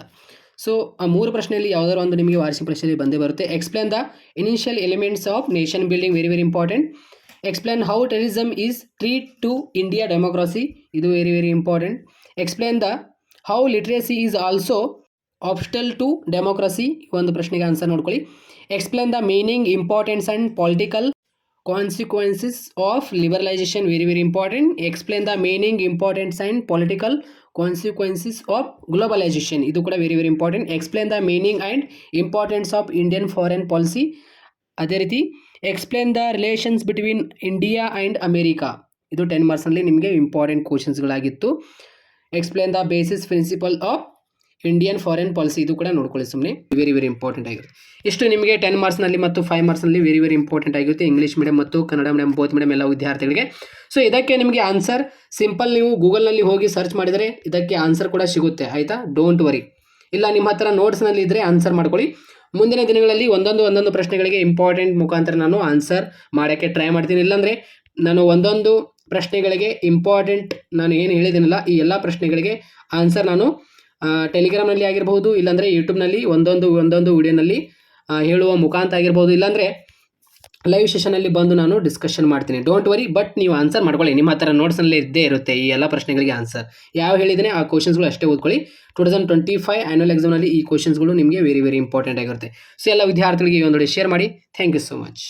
So ಆ 3 ಪ್ರಶ್ನೆಯಲ್ಲಿ ಯಾವುದಾದ್ರು ಒಂದು ನಿಮಗೆ ವಾರ್ಷಿಕ ಪ್ರಶ್ನೆಯಲ್ಲಿ ಬಂದೇ ಬರುತ್ತೆ. Explain the initial elements of nation building, very very important. Explain how terrorism is threat to India democracy, ಇದು very very important. Explain the how literacy is also obstacle to democracy, ಒಂದು ಪ್ರಶ್ನೆಗೆ ಆನ್ಸರ್ ನೋಡ್ಕೊಳ್ಳಿ. Explain the meaning, importance and political consequences of liberalisation, very very important. Explain the meaning, importance and political consequences of globalisation, ಇದು ಕೂಡ very very important. Explain the meaning and importance of Indian foreign policy. ಅದೇ ರೀತಿ explain the relations between India and America, ಇದು 10 ಮಾರ್ಕ್ಸ್ನಲ್ಲಿ ನಿಮಗೆ important ಕ್ವಶನ್ಸ್ಗಳಾಗಿತ್ತು. Explain the basis principle of Indian foreign policy, ಇದು ಕೂಡ ನೋಡ್ಕೊಳ್ಳಿ ಸುಮ್ಮನೆ, ವೆರಿ ವೆರಿ ಇಂಪಾರ್ಟೆಂಟ್ ಆಗಿರುತ್ತೆ. ಇಷ್ಟು ನಿಮಗೆ 10 ಮಾರ್ಕ್ಸ್ನಲ್ಲಿ ಮತ್ತು 5 ಮಾರ್ಕ್ಸ್ನಲ್ಲಿ ವೆರಿ ವೆರಿ ಇಂಪಾರ್ಟೆಂಟ್ ಆಗಿರುತ್ತೆ, ಇಂಗ್ಲೀಷ್ ಮೀಡಿಯಂ ಮತ್ತು ಕನ್ನಡ ಮೀಡಿಯಂ ಬೋತ್ ಮೀಡಿಯಂ ಎಲ್ಲ ವಿದ್ಯಾರ್ಥಿಗಳಿಗೆ. ಸೊ ಇದಕ್ಕೆ ನಿಮಗೆ ಆನ್ಸರ್ ಸಿಂಪಲ್, ನೀವು ಗೂಗಲ್ನಲ್ಲಿ ಹೋಗಿ ಸರ್ಚ್ ಮಾಡಿದರೆ ಇದಕ್ಕೆ ಆನ್ಸರ್ ಕೂಡ ಸಿಗುತ್ತೆ, ಆಯಿತಾ, ಡೋಂಟ್ ವರಿ. ಇಲ್ಲ ನಿಮ್ಮ ಹತ್ರ ನೋಟ್ಸ್ನಲ್ಲಿ ಇದ್ದರೆ ಆನ್ಸರ್ ಮಾಡ್ಕೊಳ್ಳಿ. ಮುಂದಿನ ದಿನಗಳಲ್ಲಿ ಒಂದೊಂದು ಪ್ರಶ್ನೆಗಳಿಗೆ ಇಂಪಾರ್ಟೆಂಟ್ ಮುಖಾಂತರ ನಾನು ಆನ್ಸರ್ ಮಾಡೋಕ್ಕೆ ಟ್ರೈ ಮಾಡ್ತೀನಿ. ಇಲ್ಲಾಂದರೆ ನಾನು ಒಂದೊಂದು ಪ್ರಶ್ನೆಗಳಿಗೆ ಇಂಪಾರ್ಟೆಂಟ್ ನಾನು ಏನು ಹೇಳಿದ್ದೀನಲ್ಲ ಈ ಎಲ್ಲ ಪ್ರಶ್ನೆಗಳಿಗೆ ಆನ್ಸರ್ ನಾನು ಟೆಲಿಗ್ರಾಮ್ನಲ್ಲಿ ಆಗಿರ್ಬೋದು, ಇಲ್ಲಾಂದರೆ ಯೂಟ್ಯೂಬ್ನಲ್ಲಿ ಒಂದೊಂದು ವಿಡಿಯೋನಲ್ಲಿ ಹೇಳುವ ಮುಖಾಂತರ ಆಗಿರ್ಬೋದು, ಇಲ್ಲಾಂದರೆ ಲೈವ್ ಸೆಷನಲ್ಲಿ ಬಂದು ನಾನು ಡಿಸ್ಕಷನ್ ಮಾಡ್ತೀನಿ. ಡೋಂಟ್ ವರಿ, ಬಟ್ ನೀವು ಆನ್ಸರ್ ಮಾಡ್ಕೊಳ್ಳಿ, ನಿಮ್ಮ ಹತ್ರ ನೋಟ್ಸ್ನಲ್ಲಿ ಇದ್ದೇ ಇರುತ್ತೆ ಈ ಎಲ್ಲ ಪ್ರಶ್ನೆಗಳಿಗೆ ಆನ್ಸರ್. ಯಾವ ಹೇಳಿದರೆ ಆ ಕ್ವಶನ್ಸ್ಗಳು ಅಷ್ಟೇ ಓದ್ಕೊಳ್ಳಿ. 2025 ಆ್ಯನ್ಯುವಲ್ ಎಕ್ಸಾಮ್ನಲ್ಲಿ ಈ ಕ್ವಶನ್ಸ್ಗಳು ನಿಮಗೆ ವೆರಿ ವೆರಿ ಇಂಪಾರ್ಟೆಂಟ್ ಆಗಿರುತ್ತೆ. ಸೊ ಎಲ್ಲ ವಿದ್ಯಾರ್ಥಿಗಳಿಗೆ ಈ ಒಂದು ಶೇರ್ ಮಾಡಿ. Thank you so much.